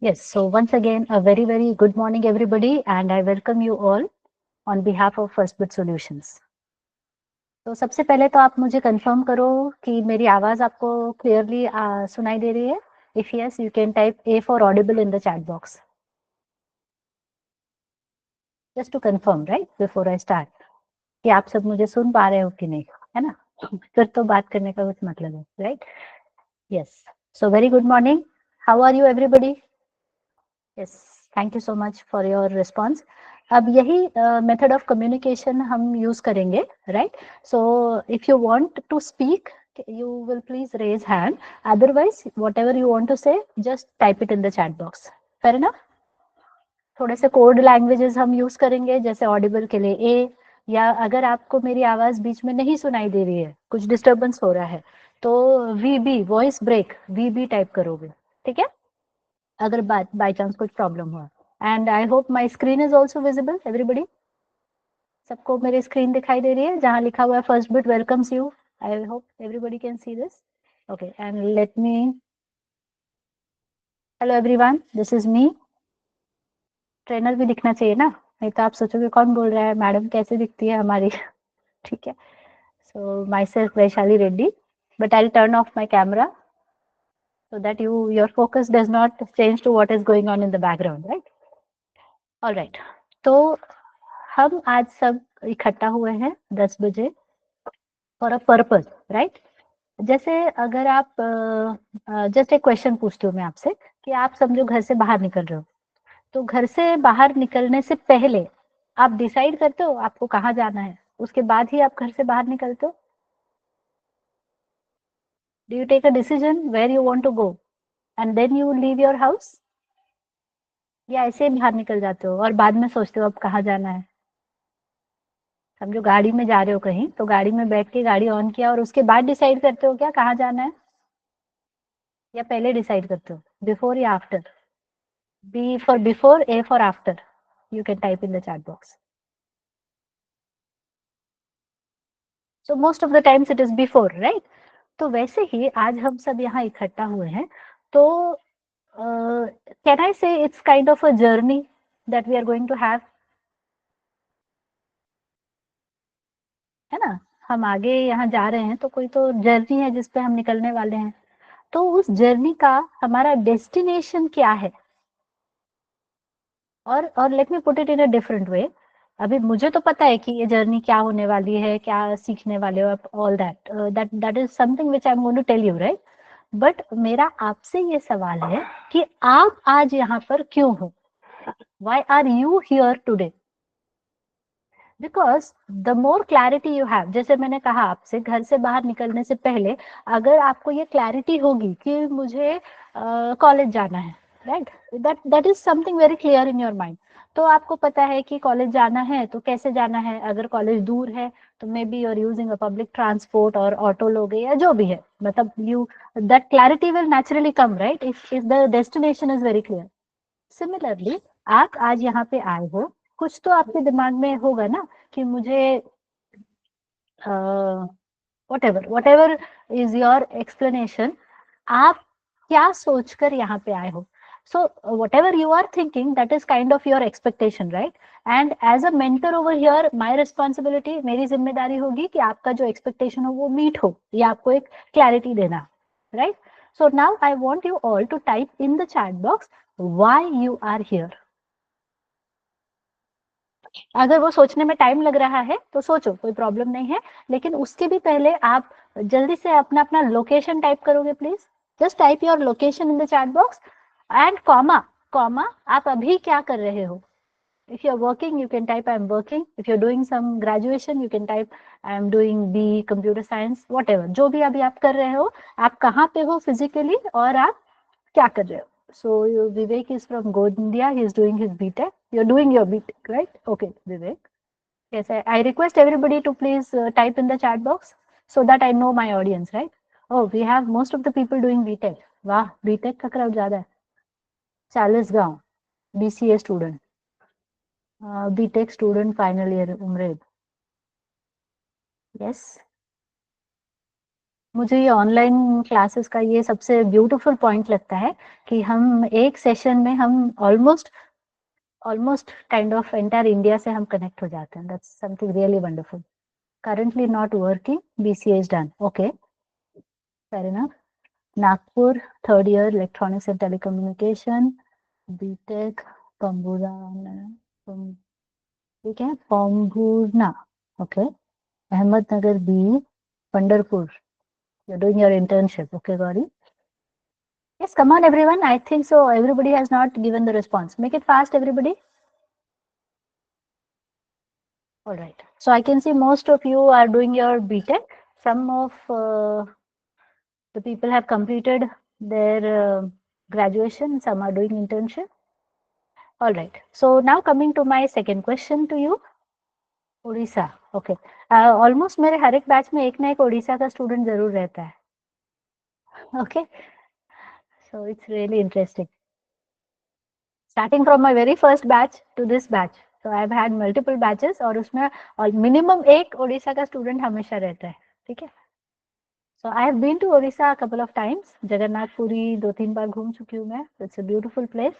Yes, so once again, a very, very good morning, everybody, and I welcome you all on behalf of First Bit Solutions. तो सबसे पहले तो आप मुझे confirm करो कि मेरी आवाज आपको क्लियरली सुनाई दे रही है. If yes, you can type A for audible in the chat box. Just to confirm right before I start कि आप सब मुझे सुन पा रहे हो कि नहीं, है ना? फिर तो बात करने का कुछ मतलब है, right? Yes. So very good morning. How are you everybody? Yes, thank you so much for your response. अब यही मेथड ऑफ कम्युनिकेशन हम यूज करेंगे, right? So if you want to speak, you will please raise hand. Otherwise, whatever you want to say, just type it in the chat box. Fair enough? थोड़े से code languages हम use करेंगे, जैसे Audible के लिए ए, या अगर आपको मेरी आवाज बीच में नहीं सुनाई दे रही है, कुछ डिस्टर्बेंस हो रहा है, तो वीबी, वॉइस ब्रेक, वीबी टाइप करोगे. ठीक है, अगर बाय चांस कुछ प्रॉब्लम हुआ. And I hope my screen is also visible everybody. सबको मेरी स्क्रीन दिखाई दे रही है जहां लिखा हुआ है first bit welcomes you. I hope everybody can see this. Okay, and let me, hello everyone, this is me. Trainer भी दिखना चाहिए ना, नहीं तो आप सोचोगे कौन बोल रहा है, मैडम कैसे दिखती है हमारी. ठीक है. So myself Vaishali Reddy, but I turn off my camera so that your focus does not change to what is going on in the background, right? All right. तो हम आज सब इकट्ठा हुए हैं 10 बजे फॉर अ पर्पज, राइट? जैसे अगर आप जस्ट एक क्वेश्चन पूछती हूँ मैं आपसे कि आप समझो घर से बाहर निकल रहे हो, तो घर से बाहर निकलने से पहले आप डिसाइड करते हो आपको कहाँ जाना है, उसके बाद ही आप घर से बाहर निकलते हो. Do you take a decision where you want to go and then you leave your house, या ऐसे ही बाहर निकल जाते हो और बाद में सोचते हो अब कहाँ जाना है? समझो गाड़ी में जा रहे हो कहीं, तो गाड़ी में बैठ के गाड़ी ऑन किया और उसके बाद डिसाइड करते हो क्या कहाँ जाना है, या पहले डिसाइड करते हो, बिफोर या after? B for before, A for after. You can type in the chat box. So most of the times it is before, right? तो वैसे ही आज हम सब यहाँ इकट्ठा हुए हैं, तो can I say it's kind of a journey that we are going to have, है ना? हम आगे यहाँ जा रहे हैं तो कोई तो जर्नी है जिसपे हम निकलने वाले हैं. तो उस जर्नी का हमारा डेस्टिनेशन क्या है? और let me put it in a different way. अभी मुझे तो पता है कि ये जर्नी क्या होने वाली है, क्या सीखने वाले हो, all that that is something which I am going to tell you, right? But मेरा आपसे ये सवाल है कि आप आज यहाँ पर क्यों हो? Why are you here today? Because the more clarity you have, जैसे मैंने कहा आपसे घर से बाहर निकलने से पहले, अगर आपको ये क्लैरिटी होगी कि मुझे कॉलेज जाना है, right? That is something very clear in your mind. तो आपको पता है कि कॉलेज जाना है तो कैसे जाना है. अगर कॉलेज दूर है तो maybe you are using a public transport और ऑटो लोगे या जो भी है, मतलब you, that clarity will naturally come, right? If the destination is very clear. Similarly आप आज यहाँ पे आए हो, कुछ तो आपके दिमाग में होगा ना कि मुझे whatever is your explanation, आप क्या सोचकर यहाँ पे आए हो? So whatever you are thinking, that is kind of your expectation, right? And as a mentor over here, my responsibility, मेरी जिम्मेदारी होगी कि आपका जो expectation हो वो meet हो, या आपको एक clarity देना, right? So now I want you all to type in the chat box why you are here. अगर वो सोचने में टाइम लग रहा है तो सोचो, कोई प्रॉब्लम नहीं है, लेकिन उसके भी पहले आप जल्दी से अपना अपना लोकेशन टाइप करोगे please. Just type your location in the chat box and comma. Comma, आप अभी क्या कर रहे हो? if you are working you can type I am working. if you are doing some graduation you can type I am doing B computer science, whatever. जो भी अभी आप कर रहे हो, आप कहाँ पे हो फिजिकली और आप क्या कर रहे हो. So Vivek is from Gondia, he is doing his BTech. You're doing your BTech, right? Okay, Vivek. Yes, I request everybody to please type in the chat box so that I know my audience, right? Oh, we have most of the people doing BTech. वाह, BTech का crowd ज़्यादा है. Chalisgaon, BCA student, BTech student final year, Umred. Yes. मुझे ये online classes का ये सबसे beautiful point लगता है कि हम एक सेशन में हम almost almost kind of entire India से हम कनेक्ट हो जाते हैं. That's something really wonderful. Currently not working, BCA is done. Okay, fair enough. Nagpur, third year, electronics and telecommunication, BTech, Pambuna, ठीक है, Pambuna, okay. Ahmednagar B, Pandarpur. You're doing your internship, okay, Gauri? Yes, come on, everyone. I think so. Everybody has not given the response. Make it fast, everybody. All right. So I can see most of you are doing your BTech. Some of the people have completed their graduation, some are doing internship. All right. So now coming to my second question to you. Orissa, okay. Almost मेरे हर एक batch में एक ना एक उड़ीसा का student जरूर रहता है. Okay, so it's really interesting. Starting from my very first batch to this batch, so I have had multiple batches और उसमें और मिनिमम एक उड़ीसा का स्टूडेंट हमेशा रहता है. ठीक है. So I have been to Orissa couple of times. Jagannathpuri 2-3 बार घूम चुकी हूँ मैं. It's a beautiful place.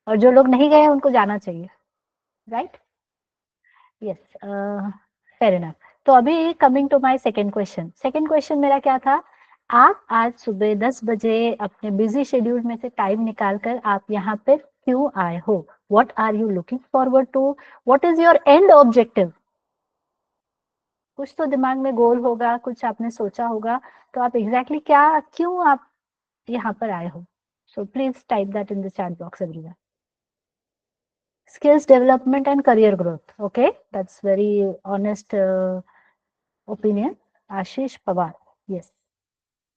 और जो लोग नहीं गए हैं उनको जाना चाहिए. राइट. Yes, fair enough. तो अभी coming to my second question. Second question मेरा क्या था. आप आज सुबह 10 बजे अपने बिजी शेड्यूल में से टाइम निकाल कर आप यहाँ पे क्यों आए हो. What are you looking forward to. What is your end objective. कुछ तो दिमाग में गोल होगा, कुछ आपने सोचा होगा. तो आप एग्जैक्टली क्या, क्यों आप यहाँ पर आए हो. So please type that in the chat box everyone. Skills development and career growth. Okay, that's very honest opinion. Ashish Pawar. Yes.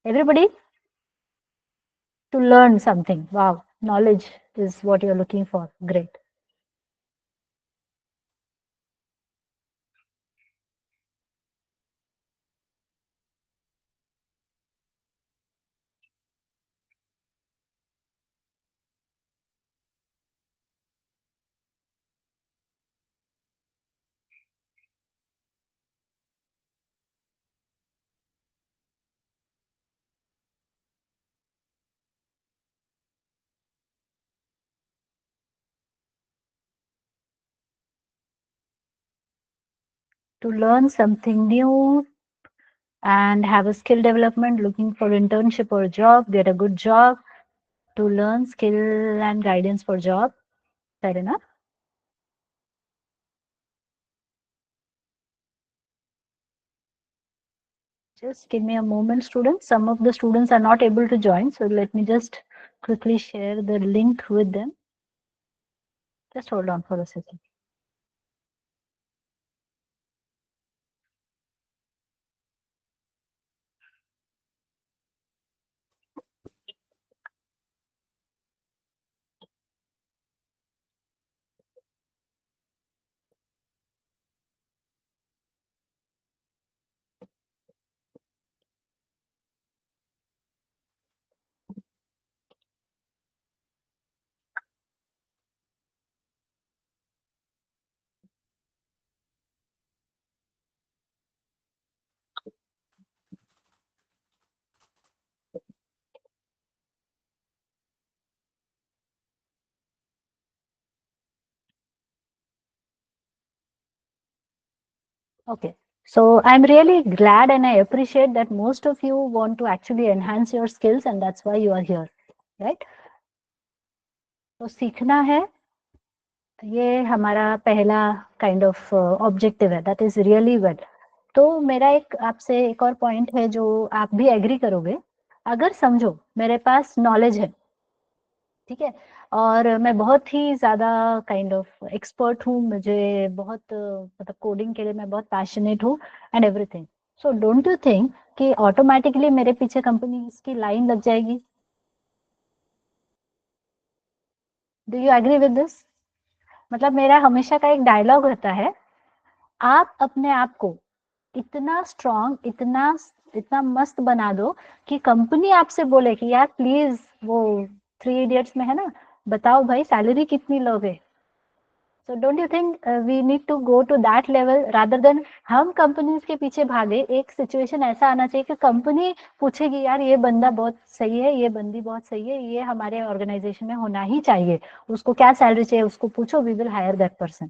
Everybody, to learn something. Wow, knowledge is what you're looking for. Great. To learn something new and have a skill development, looking for internship or job, get a good job, to learn skill and guidance for job. Fair enough. Just give me a moment, students. Some of the students are not able to join, so let me just quickly share the link with them. Just hold on for a second. Okay. So I'm really glad and I appreciate that most of you want to actually enhance your skills and that's why you are here, right? तो सीखना है, ये हमारा पहला kind of objective है. That is really well. तो मेरा एक आपसे एक और पॉइंट है जो आप भी एग्री करोगे. अगर समझो मेरे पास नॉलेज है, ठीक है, और मैं बहुत ही ज्यादा काइंड ऑफ एक्सपर्ट हूँ, मुझे बहुत मतलब कोडिंग के लिए मैं बहुत पैशनेट हूँ and everything. So don't you think कि ऑटोमेटिकली मेरे पीछे कंपनी की लाइन लग जाएगी. Do you agree with this. मतलब मेरा हमेशा का एक डायलॉग रहता है, आप अपने आप को इतना स्ट्रांग, इतना इतना मस्त बना दो कि कंपनी आपसे बोले कि यार प्लीज, वो 3 इडियट्स में है ना, बताओ भाई सैलरी कितनी लोगे. So don't you think we need to go to that level rather than हम कंपनीज के पीछे भागे? एक सिचुएशन ऐसा आना चाहिए कि कंपनी पूछेगी यार ये बंदा बहुत सही है, ये बंदी बहुत सही है, ये हमारे ऑर्गेनाइजेशन में होना ही चाहिए, उसको क्या सैलरी चाहिए उसको पूछो, we will hire that person.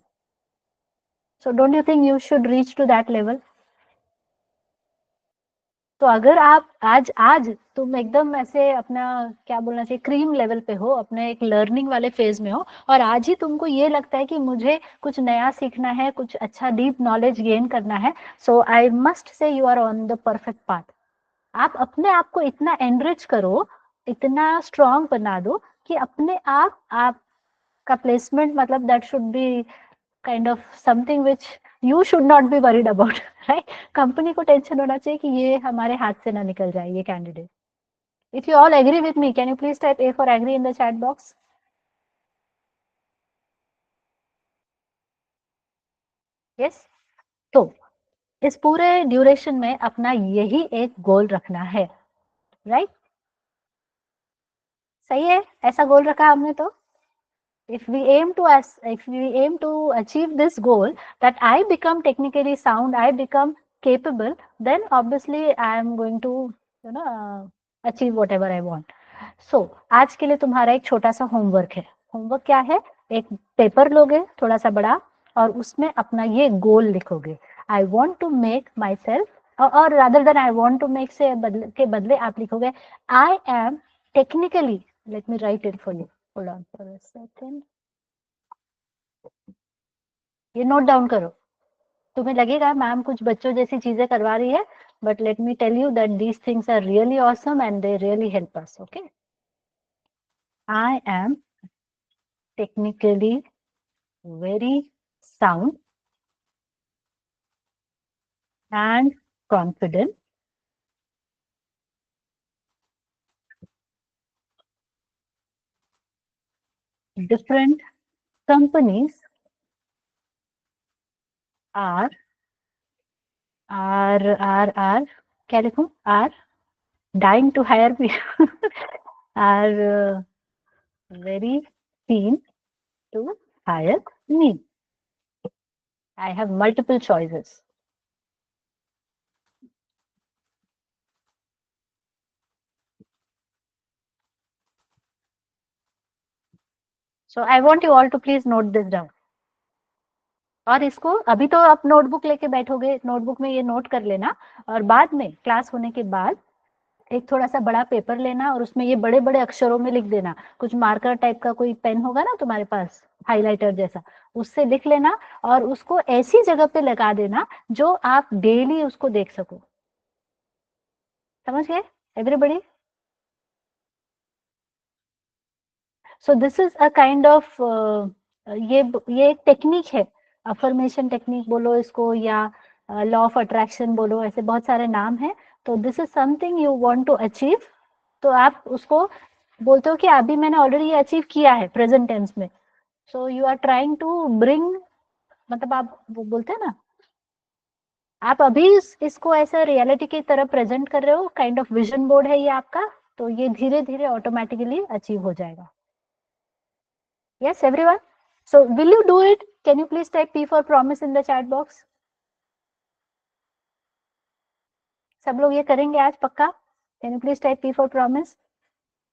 So don't you think you should reach to that level? तो अगर आप आज आज तुम एकदम ऐसे अपना क्या बोलना चाहिए क्रीम लेवल पे हो, अपने एक लर्निंग वाले फेज में हो, और आज ही तुमको ये लगता है कि मुझे कुछ नया सीखना है, कुछ अच्छा डीप नॉलेज गेन करना है, so I must say you are on the perfect path. आप अपने आप को इतना एनरिच करो, इतना स्ट्रांग बना दो कि अपने आप का प्लेसमेंट मतलब that should be kind of something which you should not be worried about, right? Company को टेंशन होना चाहिए कि ये हमारे हाथ से ना निकल जाए ये candidate. If you all agree with me, can you please type A for agree in the chat box? Yes. तो इस पूरे ड्यूरेशन में अपना यही एक गोल रखना है, राइट? सही है, ऐसा गोल रखा हमने. तो if we aim to achieve this goal, that I become technically sound, I become capable, then obviously I am going to achieve whatever I want. So आज के लिए तुम्हारा एक छोटा सा होमवर्क है. होमवर्क क्या है? एक पेपर लोगे थोड़ा सा बड़ा और उसमें अपना ये गोल लिखोगे. I want to make myself, और rather than I want to make से के बदले आप लिखोगे I am technically, let me write it for you, hold on for a second. ये नोट डाउन करो. तुम्हें लगेगा मैम कुछ बच्चों जैसी चीजें करवा रही है, but let me tell you that these things are really awesome and they really help us. Okay, I am technically very sound and confident. Different companies are क्या लिखूं? Are dying to hire me. Are very keen to hire me. I have multiple choices. So I want you all to please note this down. और इसको अभी तो आप notebook लेके बैठोगे, notebook में ये नोट कर लेना, और बाद में क्लास होने के बाद एक थोड़ा सा बड़ा पेपर लेना और उसमें ये बड़े बड़े अक्षरों में लिख देना. कुछ मार्कर टाइप का कोई पेन होगा ना तुम्हारे पास, हाइलाइटर जैसा, उससे लिख लेना और उसको ऐसी जगह पे लगा देना जो आप डेली उसको देख सको. समझ गए everybody? So this is a kind of ये एक टेक्निक है, अफर्मेशन टेक्निक बोलो इसको, या लॉ ऑफ अट्रैक्शन बोलो, ऐसे बहुत सारे नाम है. तो this is something you want to achieve, तो आप उसको बोलते हो कि अभी मैंने ऑलरेडी ये अचीव किया है प्रेजेंट टेंस में. So you are trying to bring, मतलब आप वो बोलते हैं ना, आप अभी इसको ऐसा रियलिटी की तरह प्रेजेंट कर रहे हो, काइंड ऑफ विजन बोर्ड है ये आपका. तो ये धीरे धीरे ऑटोमेटिकली अचीव हो जाएगा. Yes, everyone. So will you do it? Can you please type P for promise in the chat box? सब लोग ये करेंगे आज पक्का? Can you please type P for promise?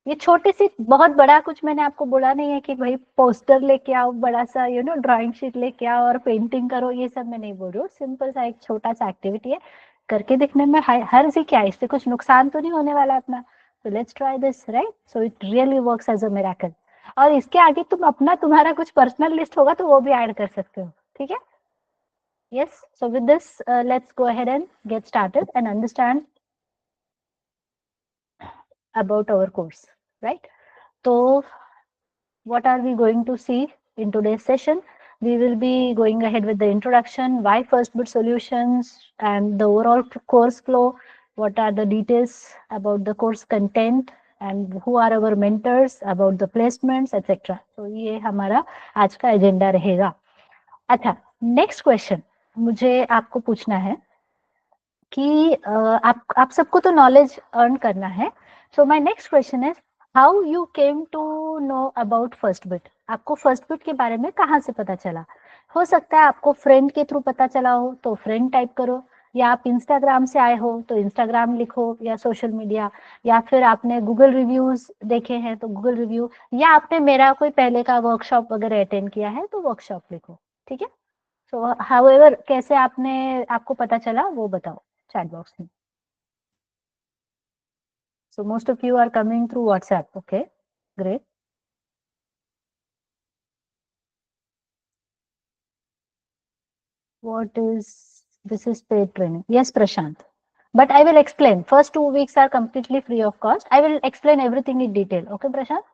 ये छोटी सी, बहुत बड़ा कुछ मैंने आपको बोला नहीं है कि भाई पोस्टर लेके आओ बड़ा सा, ड्राइंग शीट लेके आओ और पेंटिंग करो, ये सब मैं नहीं बोल रही हूँ. सिंपल सा एक छोटा सा एक्टिविटी है, करके दिखने में हर सी क्या है, इससे कुछ नुकसान तो नहीं होने वाला अपना. So let's try this, right? So it really works as a miracle. और इसके आगे तुम अपना तुम्हारा कुछ पर्सनल लिस्ट होगा तो वो भी ऐड कर सकते हो. ठीक है? Yes. So with this, let's go ahead and get started and understand about our course, right? So what are we going to see in today's session? We will be going ahead with the introduction, why first bit solutions, and the overall course flow. What are the details about the course content, and who are our mentors, about the placements, etc. So ये हमारा आज का agenda रहेगा. अच्छा, next question मुझे आपको पूछना है कि आप सबको तो नॉलेज अर्न करना है. So my next question is how you came to know about first Bit. आपको फर्स्ट बिट के बारे में कहाँ से पता चला? हो सकता है आपको फ्रेंड के थ्रू पता चला हो तो फ्रेंड टाइप करो, या आप इंस्टाग्राम से आए हो तो इंस्टाग्राम लिखो, या सोशल मीडिया, या फिर आपने गूगल रिव्यूज देखे हैं तो गूगल रिव्यू, या आपने मेरा कोई पहले का वर्कशॉप वगैरह अटेंड किया है तो वर्कशॉप लिखो, ठीक है? सो हाउएवर कैसे आपको पता चला वो बताओ चैट बॉक्स में. So most of you are coming through WhatsApp. Okay, great. What is this is paid training? Yes, Prashant. But I will explain. First 2 weeks are completely free of cost. I will explain everything in detail. Okay, Prashant?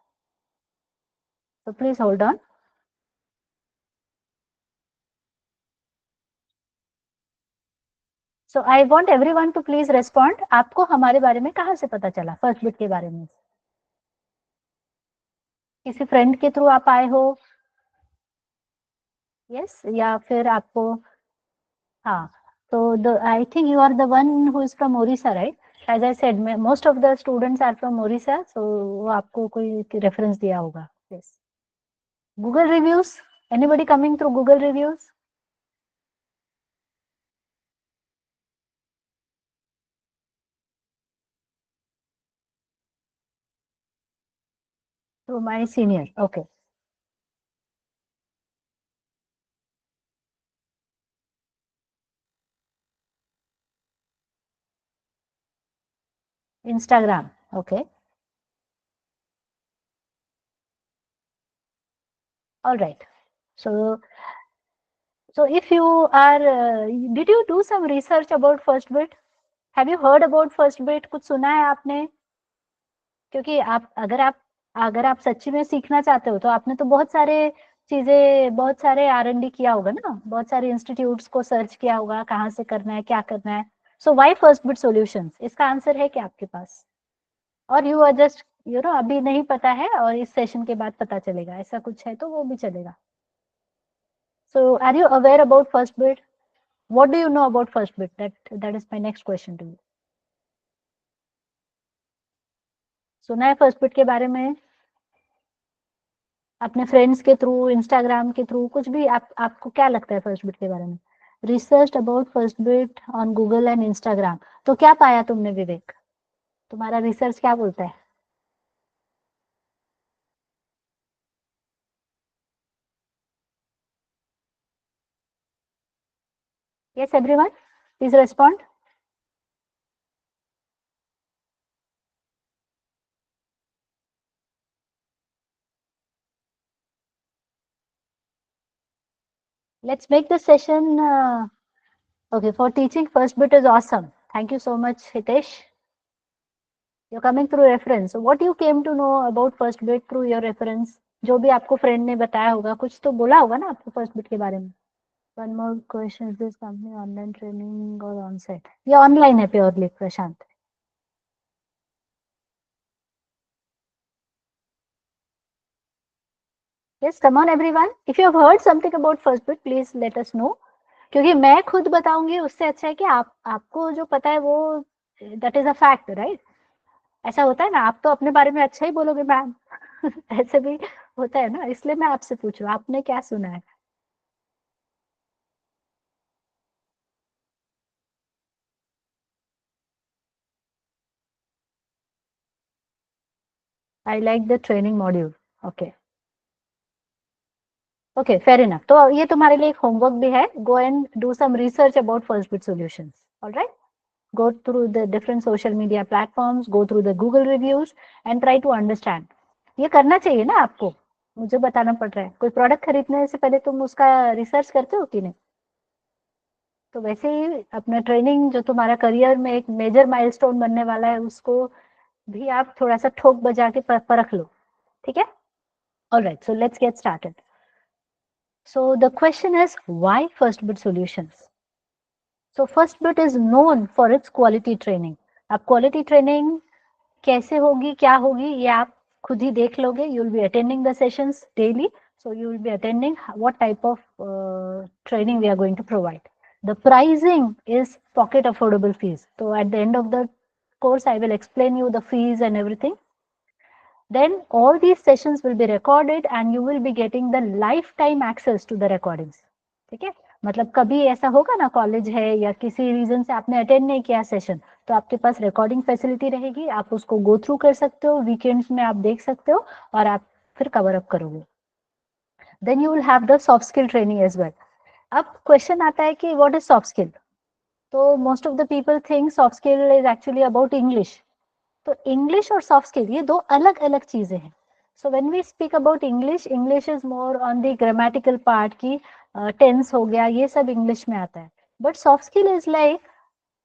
So please hold on. So I want everyone to please respond. आपको हमारे बारे में कहाँ से पता चला? First Bit के बारे में किसी फ्रेंड के थ्रू आप आए हो? यस, या फिर आपको, हाँ, so I think you are the one who is from Orissa, right? As I said, most of the students are from Orissa, so वो आपको कोई reference दिया होगा. Yes. Google reviews. Anybody coming through Google reviews? So my senior. Okay. Instagram. Okay. All right. So if you are, did you do some research about First Bit? Have you heard about First Bit? कुछ सुना है आपने? क्योंकि अगर आप सच्ची में सीखना चाहते हो तो आपने तो बहुत सारे R&D किया होगा ना, बहुत सारे इंस्टीट्यूट्स को सर्च किया होगा, कहाँ से करना है, क्या करना है. So why first Bit solutions? इसका आंसर है क्या आपके पास? और यू आर जस्ट अभी नहीं पता है और इस सेशन के बाद पता चलेगा, ऐसा कुछ है तो वो भी चलेगा. So are you aware about first bit? What do you know about first bit? That is my next question to you. सुना है फर्स्ट बिट के बारे में? अपने फ्रेंड्स के थ्रू, इंस्टाग्राम के थ्रू, कुछ भी आपको क्या लगता है फर्स्ट बिट के बारे में? Research about first bit on Google and Instagram. तो क्या पाया तुमने विवेक? तुम्हारा रिसर्च क्या बोलता है? Yes everyone, please respond. Let's make this session okay. For teaching first bit is awesome. Thank you so much, Hitesh. You're coming through reference. So what you came to know about first bit through your reference? जो भी आपको friend ने बताया होगा, कुछ तो बोला होगा ना आपको फर्स्ट बिट के बारे में. One more question: is this company online training or on site? ये ऑनलाइन है purely, Prashant. Yes, come on everyone. If you have heard something about first bit, please let us know. क्योंकि मैं खुद बताऊंगी उससे अच्छा है कि आपको जो पता है वो, that is a fact, right? ऐसा होता है ना, आप तो अपने बारे में अच्छा ही बोलोगे मैम. ऐसे भी होता है ना, इसलिए मैं आपसे पूछ रहा हूँ आपने क्या सुना है. I like the training module. Okay. Okay, fair enough. तो ये तुम्हारे लिए एक होमवर्क भी है. Go and do some research about first Bit solutions. Alright. Go through the different social media platforms, go through the Google reviews and try to understand. ये करना चाहिए ना आपको, मुझे बताना पड़ रहा है. कोई प्रोडक्ट खरीदने से पहले तुम उसका रिसर्च करते हो कि नहीं? तो वैसे ही अपना ट्रेनिंग जो तुम्हारा करियर में एक मेजर माइलस्टोन बनने वाला है, उसको भी आप थोड़ा सा ठोक बजा के परख लो. ठीक है? Alright, so let's get started. So the question is why first Bit solutions? So first bit is known for its quality training. अब क्वालिटी ट्रेनिंग कैसे होगी, क्या होगी, ये आप खुद ही देख लोगे. You will be attending the sessions daily, so you will be attending what type of training we are going to provide. The pricing is pocket affordable fees. So at the end of the course I will explain you the fees and everything. Then all these sessions will be recorded and you will be getting the lifetime access to the recordings. ठीक है, मतलब कभी ऐसा होगा ना, college है या किसी रीजन से आपने अटेंड नहीं किया सेशन, तो आपके पास रिकॉर्डिंग फैसिलिटी रहेगी, आप उसको गो थ्रू कर सकते हो, वीकेंड्स में आप देख सकते हो और आप फिर कवर अप करोगे. Then you will have the soft skill training as well. अब क्वेश्चन आता है कि व्हाट इज सॉफ्ट स्किल. तो most of the people think soft skill is actually about English. तो इंग्लिश और सॉफ्ट स्किल ये दो अलग अलग चीजें हैं. So when we speak about English, English is more on the grammatical part की, टेंस हो गया, ये सब इंग्लिश में आता है. But soft skill is like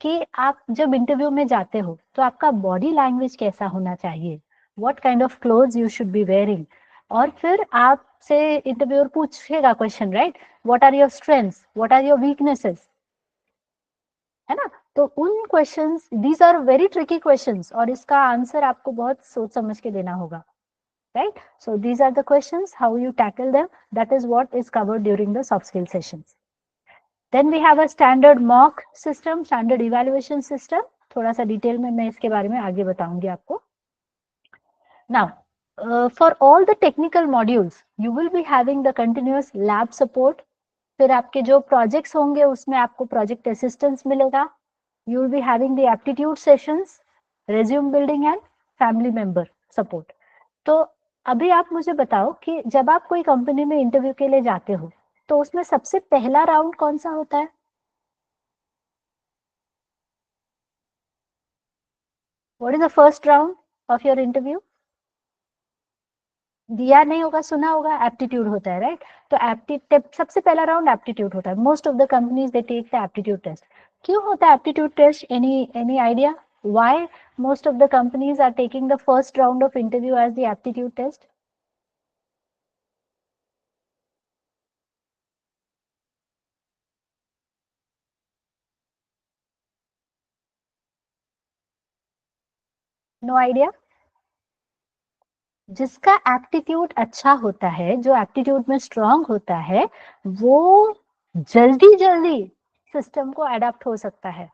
कि आप जब इंटरव्यू में जाते हो तो आपका बॉडी लैंग्वेज कैसा होना चाहिए, what kind of clothes you should be wearing. और फिर आपसे इंटरव्यूअर पूछेगा question, right, what are your strengths, what are your weaknesses, है ना. तो उन questions, these are very tricky questions और इसका आंसर आपको बहुत सोच समझ के देना होगा, right. So these are the questions, how you tackle them, that is what is covered during the soft skill sessions. Then we have a standard mock system, standard evaluation system. थोड़ा सा detail में मैं इसके बारे में आगे बताऊंगी आपको. Now for all the technical modules you will be having the continuous lab support. फिर आपके जो प्रोजेक्ट्स होंगे उसमें आपको प्रोजेक्ट असिस्टेंस मिलेगा. You will be having the aptitude sessions, resume building and family member support. तो अभी आप मुझे बताओ कि जब आप कोई कंपनी में इंटरव्यू के लिए जाते हो तो उसमें सबसे पहला राउंड कौन सा होता है? What is the first round of your interview? दिया नहीं होगा, सुना होगा, एप्टीट्यूड होता है, राइट. तो एप्टीट्यूड सबसे पहला राउंड एप्टीट्यूड होता है. Most of the companies they take the aptitude test. क्यों होता है aptitude test? Any idea why most of the companies are taking the first round of interview as the aptitude test? No idea. जिसका aptitude अच्छा होता है, जो aptitude में strong होता है, वो जल्दी जल्दी सिस्टम को अडेप्ट हो सकता है.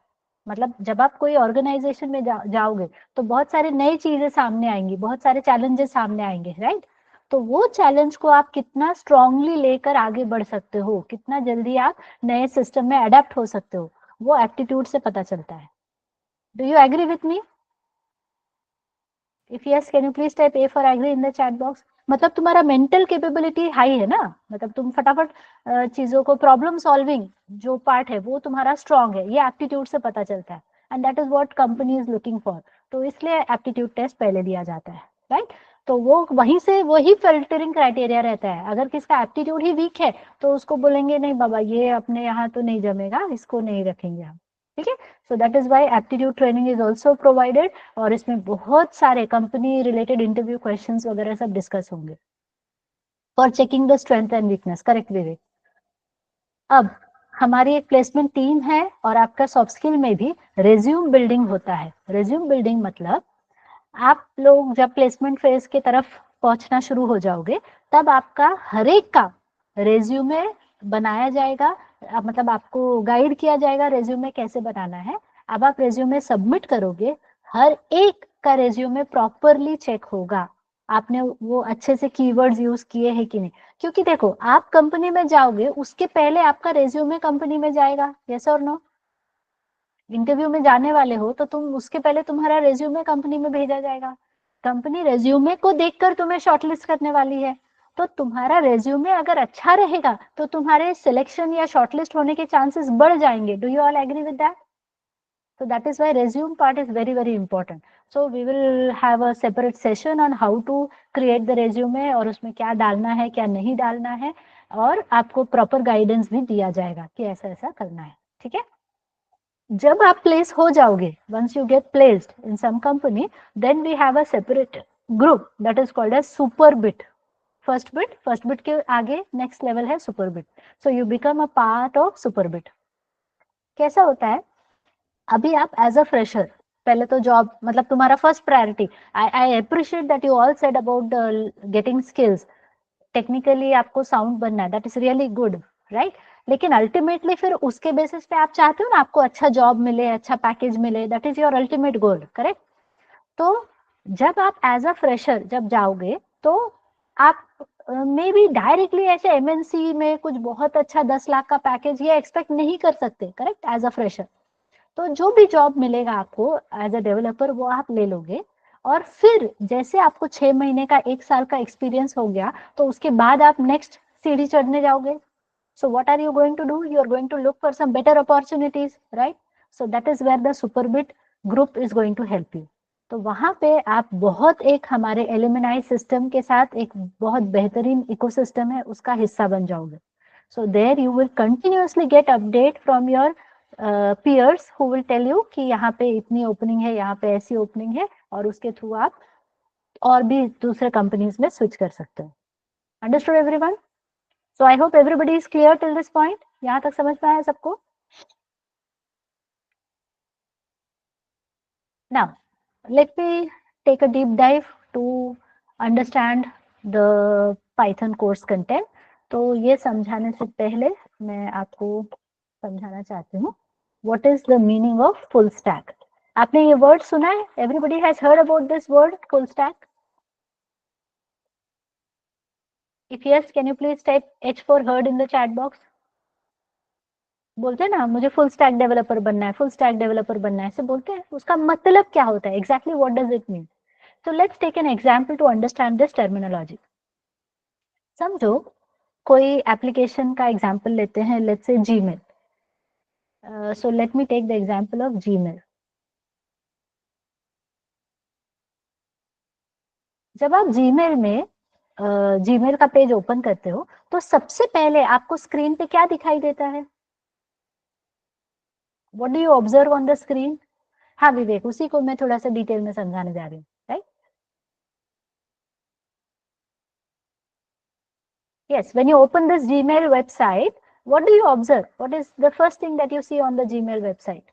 मतलब जब आप कोई ऑर्गेनाइजेशन में जाओगे तो बहुत सारे नई चीजें सामने आएंगी, बहुत सारे चैलेंजेस सामने आएंगे, राइट. तो वो चैलेंज को आप कितना स्ट्रांगली लेकर आगे बढ़ सकते हो, कितना जल्दी आप नए सिस्टम में अडेप्ट हो सकते हो, वो एप्टीट्यूड से पता चलता है. Do you agree with me? If yes, can you please type A for agree in the chat box. मतलब तुम्हारा मेंटल कैपेबिलिटी हाई है ना, मतलब तुम फटाफट चीजों को, प्रॉब्लम सॉल्विंग जो पार्ट है वो तुम्हारा स्ट्रांग है, ये एप्टीट्यूड से पता चलता है. And that is what company is looking for. तो इसलिए एप्टीट्यूड टेस्ट पहले दिया जाता है, राइट. तो वो वहीं से वही फिल्टरिंग क्राइटेरिया रहता है. अगर किसका एप्टीट्यूड ही वीक है तो उसको बोलेंगे नहीं बाबा, ये अपने यहाँ तो नहीं जमेगा, इसको नहीं रखेंगे हम. ठीक है. So that is why aptitude training is also provided और इसमें बहुत सारे कंपनी रिलेटेड इंटरव्यू क्वेश्चंस वगैरह सब डिस्कस होंगे for checking the strength and weakness. Correct Vivek. अब हमारी एक प्लेसमेंट टीम है और आपका सॉफ्ट स्किल में भी रेज्यूम बिल्डिंग होता है. रेज्यूम बिल्डिंग मतलब आप लोग जब प्लेसमेंट फेज के तरफ पहुंचना शुरू हो जाओगे तब आपका हर एक का रेज्यूमे बनाया जाएगा. मतलब आपको गाइड किया जाएगा रेज्यूमे कैसे बनाना है. अब आप रेज्यूमे सबमिट करोगे, हर एक का रेज्यूमे प्रॉपरली चेक होगा, आपने वो अच्छे से कीवर्ड्स यूज किए हैं कि नहीं. क्योंकि देखो, आप कंपनी में जाओगे उसके पहले आपका रेज्यूमे कंपनी में जाएगा. यस और नो? इंटरव्यू में जाने वाले हो तो तुम उसके पहले तुम्हारा रेज्यूमे कंपनी में भेजा जाएगा. कंपनी रेज्यूमे को देखकर तुम्हें शॉर्टलिस्ट करने वाली है. तो तुम्हारा रेज्यूमे अगर अच्छा रहेगा तो तुम्हारे सिलेक्शन या शॉर्टलिस्ट होने के चांसेस बढ़ जाएंगे. Do you all agree with that? So that is why resume part is very very important. So we will have a separate session on how to create the resume और उसमें क्या डालना है क्या नहीं डालना है, और आपको प्रॉपर गाइडेंस भी दिया जाएगा कि ऐसा ऐसा करना है. ठीक है. जब आप प्लेस हो जाओगे, once you get placed in some company, then we have a separate group that is called as super bit. First Bit के आगे नेक्स्ट लेवल है super bit. So you become a part of super bit. कैसा होता है, अभी आप as a fresher पहले तो जॉब, मतलब तुम्हारा first priority, I appreciate that you all said about getting skills. Technically आपको साउंड बनना है, that is really good, right. लेकिन अल्टीमेटली फिर उसके बेसिस पे आप चाहते हो ना आपको अच्छा जॉब मिले, अच्छा पैकेज मिले, that is your ultimate goal, correct. तो जब आप एज अ फ्रेशर जब जाओगे तो आप मे बी डायरेक्टली ऐसे एमएनसी में कुछ बहुत अच्छा 10 लाख का पैकेज ये एक्सपेक्ट नहीं कर सकते, करेक्ट, एज अ फ्रेशर। तो जो भी जॉब मिलेगा आपको एज अ डेवलपर वो आप ले लोगे, और फिर जैसे आपको 6 महीने का 1 साल का एक्सपीरियंस हो गया तो उसके बाद आप नेक्स्ट सीढ़ी चढ़ने जाओगे। So what are you going to do? You are going to look for some better opportunities, right? So that is where the Superbit group is going to help you. तो वहां पे आप बहुत एक हमारे एलिमनाई सिस्टम के साथ एक बहुत बेहतरीन इकोसिस्टम है उसका हिस्सा बन जाओगे। So there you will continuously get update from your peers who will tell you कि यहाँ पे इतनी ओपनिंग है, यहाँ पे ऐसी ओपनिंग है, और उसके थ्रू आप और भी दूसरे कंपनीज में स्विच कर सकते हो। Understood everyone? So I hope everybody is clear till this point. यहाँ तक समझ में आया सबको? Now, let me take a deep dive to understand the Python course content. तो ये समझाने से पहले मैं आपको समझाना चाहती हूँ what is the meaning of full stack. आपने ये word सुना है? Everybody has heard about this word full stack? If yes, can you please type H for heard in the chat box? बोलते हैं ना मुझे फुल स्टैक डेवलपर बनना है, फुल स्टैक डेवलपर बनना है, ऐसे बोलते हैं। उसका मतलब क्या होता है exactly, what does it mean? So let's take an example to understand this terminology. समझो कोई एप्लीकेशन का एग्जांपल लेते हैं, let's say Gmail. So let me take the example of Gmail. जब आप जीमेल में जीमेल का पेज ओपन करते हो तो सबसे पहले आपको स्क्रीन पे क्या दिखाई देता है? What do you observe on the screen? हाँ विवेक, उसी को मैं थोड़ा सा डिटेल में समझाने जा रही हूँ, right? Yes, when you open this Gmail website, what do you observe? What is the first thing that you see on the Gmail website?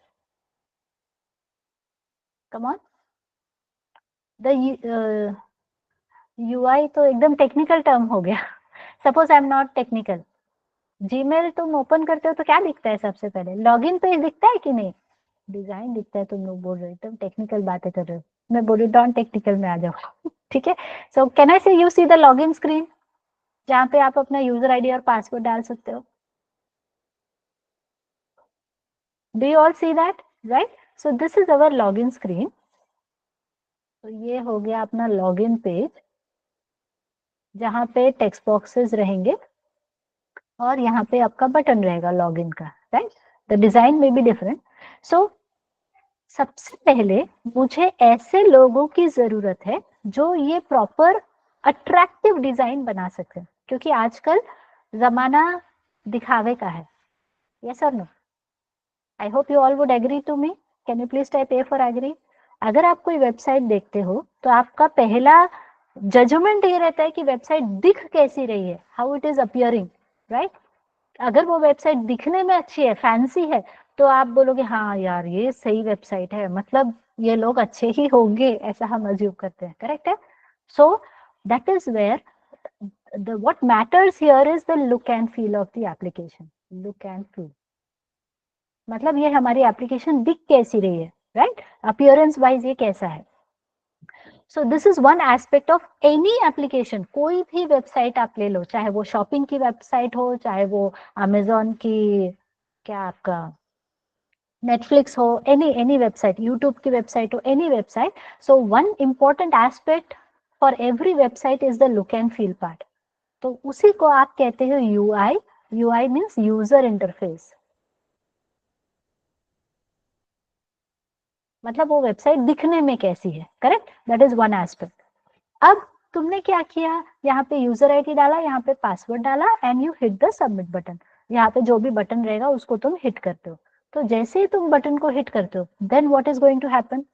Come on. The UI तो एकदम टेक्निकल टर्म हो गया। Suppose I am not technical. Gmail तुम open करते हो तो क्या दिखता है सबसे पहले? लॉगिन पेज दिखता है कि नहीं? डिजाइन दिखता है। तुम लोग बोल रहे हो एकदम टेक्निकल बातें कर रहे हो, मैं बोल रही नॉन टेक्निकल में आ जाओ। ठीक है, सो कैन आई से you see the login screen जहाँ पे आप अपना यूजर आईडी और पासवर्ड डाल सकते हो? Do you all see that? Right? So this is our login screen. तो ये हो गया अपना लॉगिन पेज जहाँ पे टेक्स्ट बॉक्सेस रहेंगे और यहाँ पे आपका बटन रहेगा लॉगिन का, राइट? द डिजाइन में भी डिफरेंट। सो सबसे पहले मुझे ऐसे लोगों की जरूरत है जो ये प्रॉपर अट्रैक्टिव डिजाइन बना सके, क्योंकि आजकल जमाना दिखावे का है। यस और no? I hope you all would agree to me. Can you please type A for agree? अगर आप कोई वेबसाइट देखते हो तो आपका पहला जजमेंट ये रहता है कि वेबसाइट दिख कैसी रही है, how it is appearing, right? अगर वो वेबसाइट दिखने में अच्छी है, फैंसी है, तो आप बोलोगे हाँ यार ये सही वेबसाइट है, मतलब ये लोग अच्छे ही होंगे, ऐसा हम अज्यूम करते हैं, करेक्ट है? So that is where the what matters here is the look and feel of the application. Look and feel मतलब ये हमारी एप्लीकेशन दिख कैसी रही है, राइट? अपीयरेंस वाइज ये कैसा है। सो this is one aspect of any application. कोई भी वेबसाइट आप ले लो, चाहे वो शॉपिंग की वेबसाइट हो, चाहे वो अमेजोन की, क्या आपका नेटफ्लिक्स हो, एनी वेबसाइट, यूट्यूब की वेबसाइट हो, any website. So one important aspect for every website is the look and feel part. तो उसी को आप कहते हो UI. UI means user interface, मतलब वो वेबसाइट दिखने में कैसी है, correct? That is one aspect. अब तुमने क्या किया, यहाँ पे यूजर आईडी डाला, यहाँ पे पासवर्ड डाला, and you hit the submit button. यहाँ पे जो भी बटन रहेगा उसको तुम हिट करते हो। तो जैसे ही तुम बटन को हिट करते हो, then what is going to happen?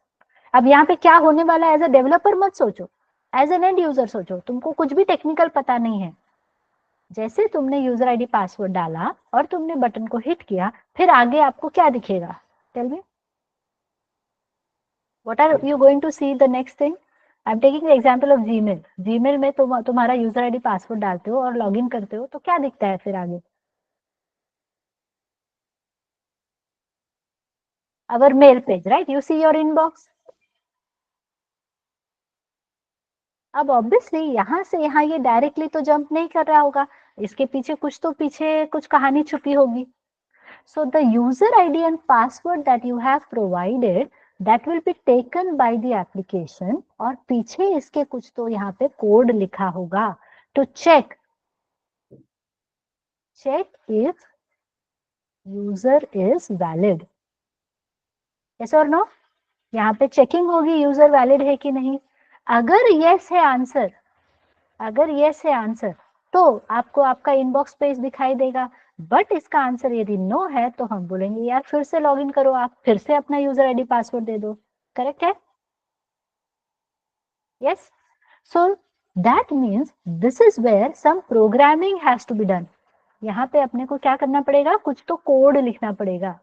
अब यहाँ पे क्या होने वाला है एज अ डेवलपर मत सोचो, एज एन एंड यूजर सोचो, तुमको कुछ भी टेक्निकल पता नहीं है। जैसे तुमने यूजर आईडी पासवर्ड डाला और तुमने बटन को हिट किया, फिर आगे आपको क्या दिखेगा? Tell me, what are you going to see the next thing? I'm taking the example of Gmail. Gmail में तुम्हारा यूजर आईडी पासवर्ड डालते हो और लॉगिन करते हो तो क्या दिखता है फिर आगे? Our mail page, right? You see your inbox. अब ऑब्वियसली यहाँ से यहाँ ये डायरेक्टली तो जंप नहीं कर रहा होगा, इसके पीछे कुछ कहानी छुपी होगी. So the user ID and password that you have provided that will be taken by the application और पीछे इसके कुछ तो यहाँ पे कोड लिखा होगा to check if user is valid. Yes or no? यहाँ पे चेकिंग होगी यूजर वैलिड है कि नहीं. अगर yes है आंसर तो आपको आपका इनबॉक्स पेज दिखाई देगा. बट इसका आंसर यदि नो है तो हम बोलेंगे यार फिर से लॉगिन करो, आप फिर से अपना यूजर आईडी पासवर्ड दे दो. करेक्ट है? Yes. So that means this is where some programming has to be done. यहाँ पे अपने को क्या करना पड़ेगा, कुछ तो कोड लिखना पड़ेगा.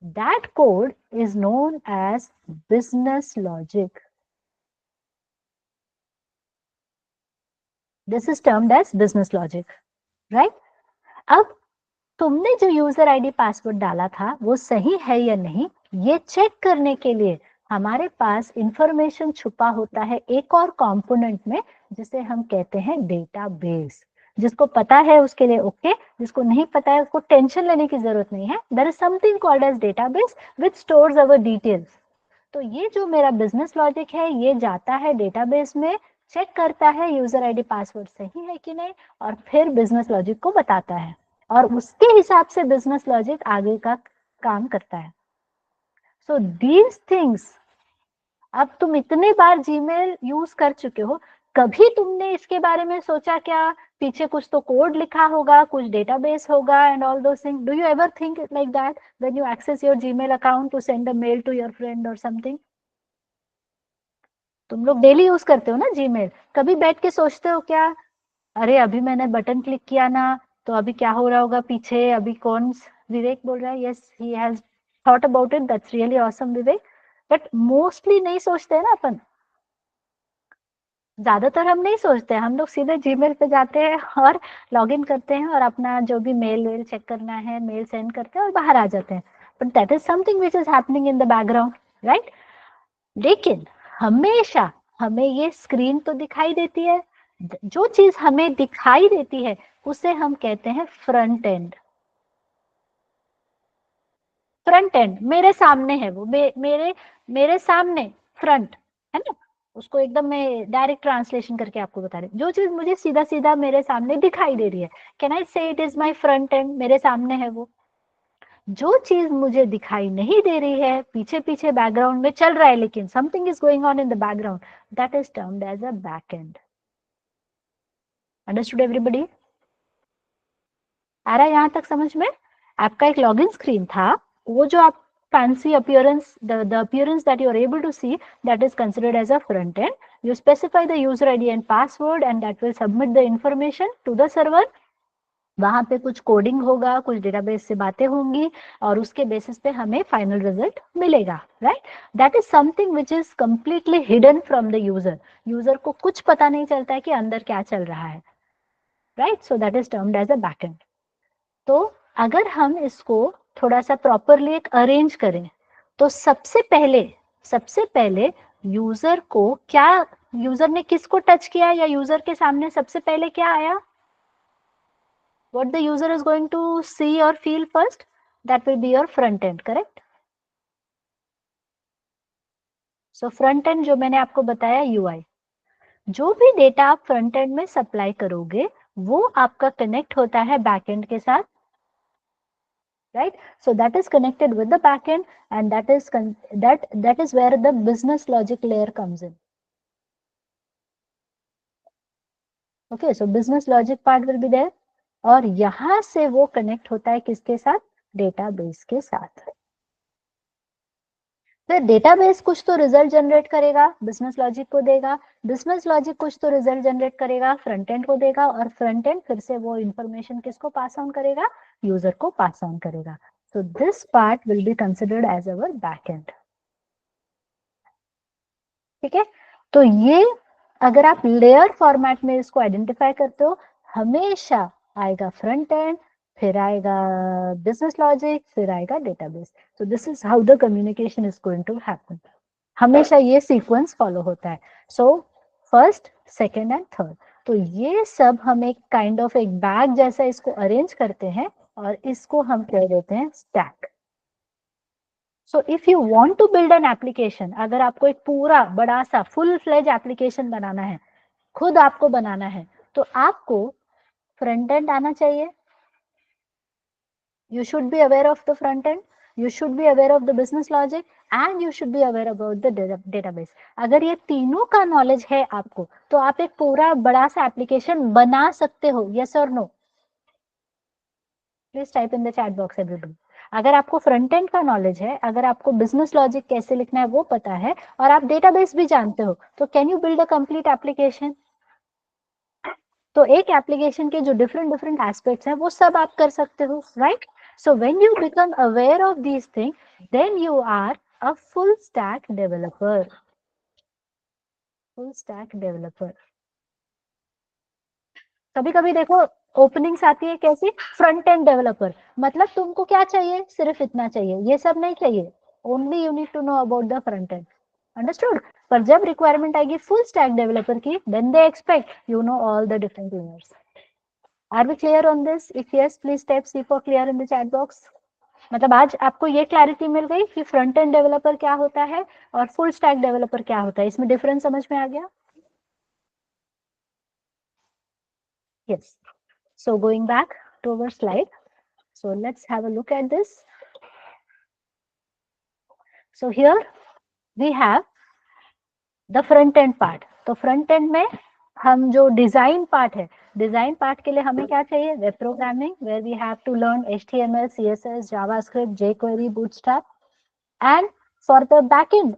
That code is known as business logic. This is termed as business logic, right. अब तुमने जो यूजर आईडी पासवर्ड डाला था वो सही है या नहीं, ये चेक करने के लिए हमारे पास इंफॉर्मेशन छुपा होता है एक और कंपोनेंट में, जिसे हम कहते हैं डेटाबेस. जिसको पता है उसके लिए ओके, जिसको नहीं पता है उसको टेंशन लेने की जरूरत नहीं है. There is something called as database which stores our details. तो ये जो मेरा बिजनेस लॉजिक है ये जाता है डेटाबेस में, चेक करता है यूजर आईडी पासवर्ड सही है कि नहीं, और फिर बिजनेस लॉजिक को बताता है, और उसके हिसाब से बिजनेस लॉजिक आगे का काम करता है. सो दीज थिंग्स, अब तुम इतने बार जीमेल यूज कर चुके हो, कभी तुमने इसके बारे में सोचा क्या, पीछे कुछ तो कोड लिखा होगा, कुछ डेटाबेस होगा and all those things. Do you ever think like that when you access your Gmail account to send a mail to your friend और समथिंग? तुम लोग डेली यूज करते हो ना जीमेल, कभी बैठ के सोचते हो क्या, अरे अभी मैंने बटन क्लिक किया ना, तो अभी क्या हो रहा होगा पीछे, अभी कौन. विवेक बोल रहा है yes he has thought about it, that's really awesome Vivek. But mostly नहीं सोचते हैं ना अपन, ज्यादातर हम नहीं सोचते, हम लोग सीधे जीमेल पे जाते हैं और लॉग इन करते हैं और अपना जो भी मेल वेल चेक करना है मेल सेंड करते हैं और बाहर आ जाते हैं. But that is something which is happening in the background, right. लेकिन हमेशा हमें ये स्क्रीन तो दिखाई देती है, जो चीज हमें दिखाई देती है उसे हम कहते हैं फ्रंट एंड. फ्रंट एंड मेरे सामने है वो, मेरे सामने फ्रंट है ना. उसको एकदम मैं डायरेक्ट ट्रांसलेशन करके आपको बता रही हूँ, जो चीज मुझे सीधा सीधा मेरे सामने दिखाई दे रही है, कैन आई से it is my front end, मेरे सामने है वो. जो चीज मुझे दिखाई नहीं दे रही है, पीछे पीछे बैकग्राउंड में चल रहा है लेकिन something is going on in the background, that is termed as a back end. Understood everybody? आ रहा है यहाँ तक समझ में? आपका एक लॉगिन स्क्रीन था, वो जो आप fancy appearance, the appearance that you are able to see, that is considered as a front end. You specify the user ID and password and that will submit the information to the server. वहां पे कुछ coding होगा, कुछ database से बातें होंगी और उसके बेसिस पे हमें फाइनल रिजल्ट मिलेगा, right. That is something which is completely hidden from the user. User को कुछ पता नहीं चलता है कि अंदर क्या चल रहा है, right. So that is termed as a backend. तो अगर हम इसको थोड़ा सा प्रॉपरली एक अरेंज करें, तो सबसे पहले यूजर को क्या, यूजर ने किसको टच किया या यूजर के सामने सबसे पहले क्या आया, what the user is going to see or feel first, that will be your front end, correct. So front end जो मैंने आपको बताया UI, जो भी डेटा आप फ्रंट एंड में सप्लाई करोगे वो आपका कनेक्ट होता है बैक एंड के साथ, right. So that is connected with the backend and that is where the business logic layer comes in. Okay, so business logic part will be there और यहां से वो कनेक्ट होता है किसके साथ, डेटाबेस के साथ. फिर डेटाबेस कुछ तो रिजल्ट जनरेट करेगा, बिजनेस लॉजिक को देगा, बिजनेस लॉजिक कुछ तो रिजल्ट जनरेट करेगा, फ्रंट एंड को देगा, और फ्रंट एंड फिर से वो इंफॉर्मेशन किसको पास ऑन करेगा, यूजर को पास ऑन करेगा. So this part will be considered as our back end. ठीक है. तो ये अगर आप लेयर फॉर्मेट में इसको आइडेंटिफाई करते हो, हमेशा आएगा फ्रंट एंड, फिर आएगा बिजनेस लॉजिक, फिर आएगा database. So this is how the communication is going to happen. हमेशा ये सीक्वेंस फॉलो होता है. So first, second and third. तो ये सब हम एक काइंड ऑफ एक बैग जैसा इसको अरेंज करते हैं और इसको हम कह देते हैं stack. So if you want to build an application, अगर आपको एक पूरा बड़ा सा फुल फ्लेज एप्लीकेशन बनाना है, खुद आपको बनाना है, तो आपको फ्रंट एंड आना चाहिए। You should be aware of the front end, you should be aware of the business logic, and you should be aware about the database. अगर ये तीनों का नॉलेज है आपको, तो आप एक पूरा बड़ा सा एप्लीकेशन बना सकते हो। यस और no? Please type in the chat box everybody. अगर आपको फ्रंट एंड का नॉलेज है, अगर आपको बिजनेस लॉजिक कैसे लिखना है वो पता है, और आप डेटाबेस भी जानते हो, तो can you build a complete application? तो एक एप्लीकेशन के जो डिफरेंट डिफरेंट एस्पेक्ट्स हैं वो सब आप कर सकते हो, right? So when you become aware of these thing, then you are a full stack developer. Full stack developer. कभी कभी देखो ओपनिंग्स आती है कैसी, फ्रंट एंड डेवलपर। मतलब तुमको क्या चाहिए? सिर्फ इतना चाहिए, ये सब नहीं चाहिए। Only you need to know about the front end. Understood? पर जब रिक्वायरमेंट आएगी फुल स्टैक डेवलपर की, then they expect you know all the different layers. Are we clear on this? If yes, please type C for clear in the chat box. मतलब आज आपको ये clarity मिल गई कि फ्रंट एंड डेवलपर क्या होता है और फुल स्टैक डेवलपर क्या होता है, इसमें डिफरेंस समझ में आ गया? Yes. So going back to our slide, so let's have a look at this. So here we have the front end part. तो फ्रंट एंड में हम जो डिजाइन पार्ट है, डिजाइन पार्ट के लिए हमें क्या चाहिए? Web programming, where we have to learn HTML, CSS, JavaScript, jQuery, Bootstrap. And for the backend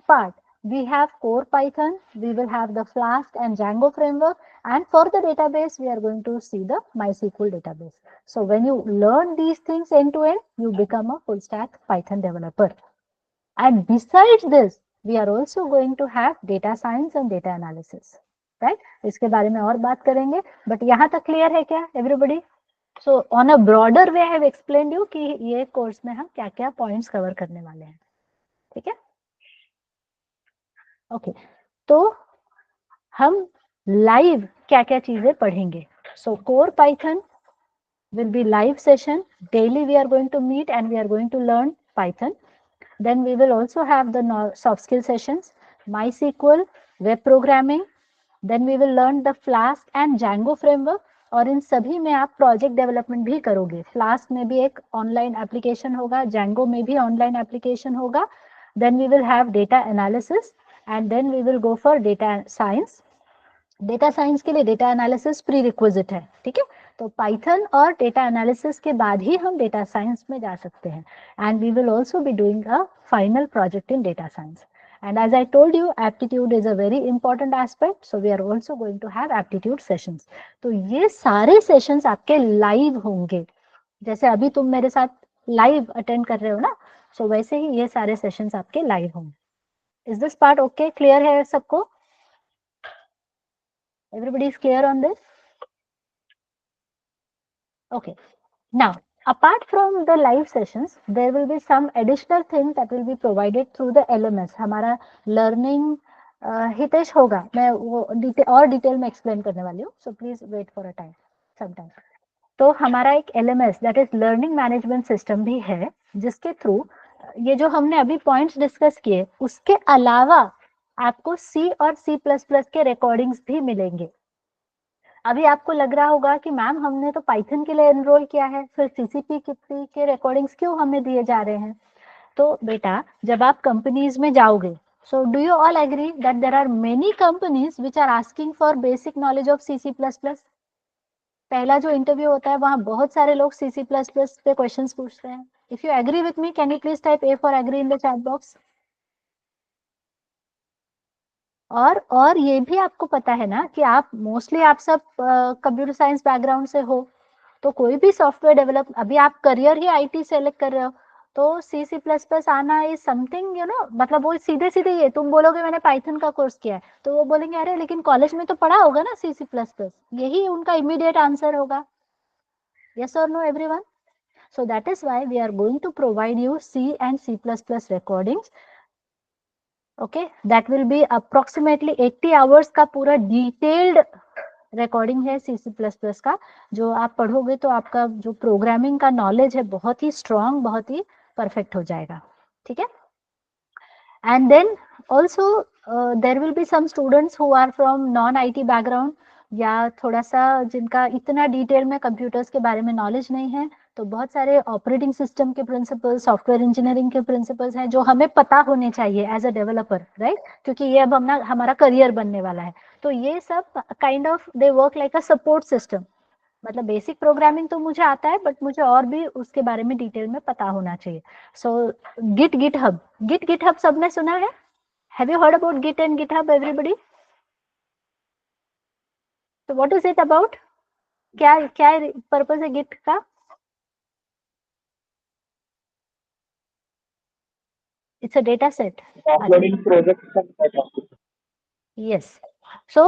part, we have core Python, we will have the Flask and Django framework, and for the database, we are going to see the MySQL database. So when you learn these things end to end, you become a full stack Python developer. And besides this, we are also going to have data science and data analysis, right? इसके बारे में और बात करेंगे, but यहाँ तक clear है क्या everybody? So on a broader way, I have explained you कि ये कोर्स में हम क्या क्या पॉइंट्स कवर करने वाले हैं, ठीक है? ओके, तो हम लाइव क्या क्या चीजें पढ़ेंगे? So core Python will be live session. Daily we are going to meet and we are going to learn Python. Then we will also have the soft skill sessions, MySQL, web programming. Then we will learn the Flask and Django framework. और इन सभी में आप project development भी करोगे। Flask में भी एक online application होगा, Django में भी ऑनलाइन एप्लीकेशन होगा। Then we will have data analysis and then we will go for data science. Data science के लिए डेटा एनालिसिस प्री रिक्विजिट है, ठीक है? तो पाइथन और डेटा एनालिसिस के बाद ही हम डेटा साइंस में जा सकते हैं। And we will also be doing a final project in data science. And as I told you, aptitude is a very important aspect. So we are also going to have aptitude sessions. तो ये सारे sessions आपके live होंगे, जैसे अभी तुम मेरे साथ लाइव अटेंड कर रहे हो ना, सो वैसे ही ये सारे सेशंस आपके लाइव होंगे। Is this part okay? Clear है सबको? Everybody is clear on this? Okay. Now, apart from the live sessions, there will be some additional things that will be provided through the LMS. हमारा learning Hitesh होगा, मैं वो और detail में explain करने वाली हूँ, so please wait for a time, some time. तो हमारा एक LMS that is learning management system भी है, जिसके थ्रू ये जो हमने अभी पॉइंट्स डिस्कस किए, उसके अलावा आपको C और C++ के रिकॉर्डिंग्स भी मिलेंगे। अभी आपको लग रहा होगा कि मैम हमने तो पाइथन के लिए एनरोल किया है, फिर सीसीपी के रिकॉर्डिंग्स क्यों हमें दिए जा रहे हैं? तो बेटा, जब आप कंपनीज में जाओगे, so do you all agree that there are many companies which are asking for basic knowledge of C++? पहला जो इंटरव्यू होता है वहां बहुत सारे लोग C++ पे क्वेश्चंस पूछते हैं। If you agree with me, can you please type A for agree in the chat box? और ये भी आपको पता है ना कि आप मोस्टली आप सब कंप्यूटर साइंस बैकग्राउंड से हो, तो कोई भी सॉफ्टवेयर डेवलप, अभी आप करियर ही आईटी सेलेक्ट कर रहे हो, तो C++ आना इज समथिंग यू नो, मतलब वो सीधे सीधे ये तुम बोलोगे मैंने पाइथन का कोर्स किया है, तो वो बोलेंगे अरे लेकिन कॉलेज में तो पढ़ा होगा ना C++, यही उनका इमीडिएट आंसर होगा। यस और no everyone? So that is why we are going to provide you C and C++ recordings. Okay, that will B approximately 80 hours का पूरा डिटेल्ड रिकॉर्डिंग है C++ का, जो आप पढ़ोगे तो आपका जो प्रोग्रामिंग का नॉलेज है बहुत ही स्ट्रांग, बहुत ही परफेक्ट हो जाएगा, ठीक है। And then also there will be some students who are from non IT background, या थोड़ा सा जिनका इतना डिटेल में कंप्यूटर्स के बारे में नॉलेज नहीं है, तो बहुत सारे ऑपरेटिंग सिस्टम के प्रिंसिपल्स, सॉफ्टवेयर इंजीनियरिंग के प्रिंसिपल्स हैं जो हमें पता होने चाहिए एज अ डेवलपर, राइट, क्योंकि ये अब हमारा करियर बनने वाला है। तो ये सब kind of they work like a support system. मतलब बेसिक प्रोग्रामिंग तो मुझे आता है, बट मुझे और भी उसके बारे में डिटेल में पता होना चाहिए। सो गिट हब सबने सुना है? Have you heard about git and GitHub everybody? तो व्हाट इज इट अबाउट? क्या क्या पर्पस है गिट का? It's a data set. Uploading project. Yes. So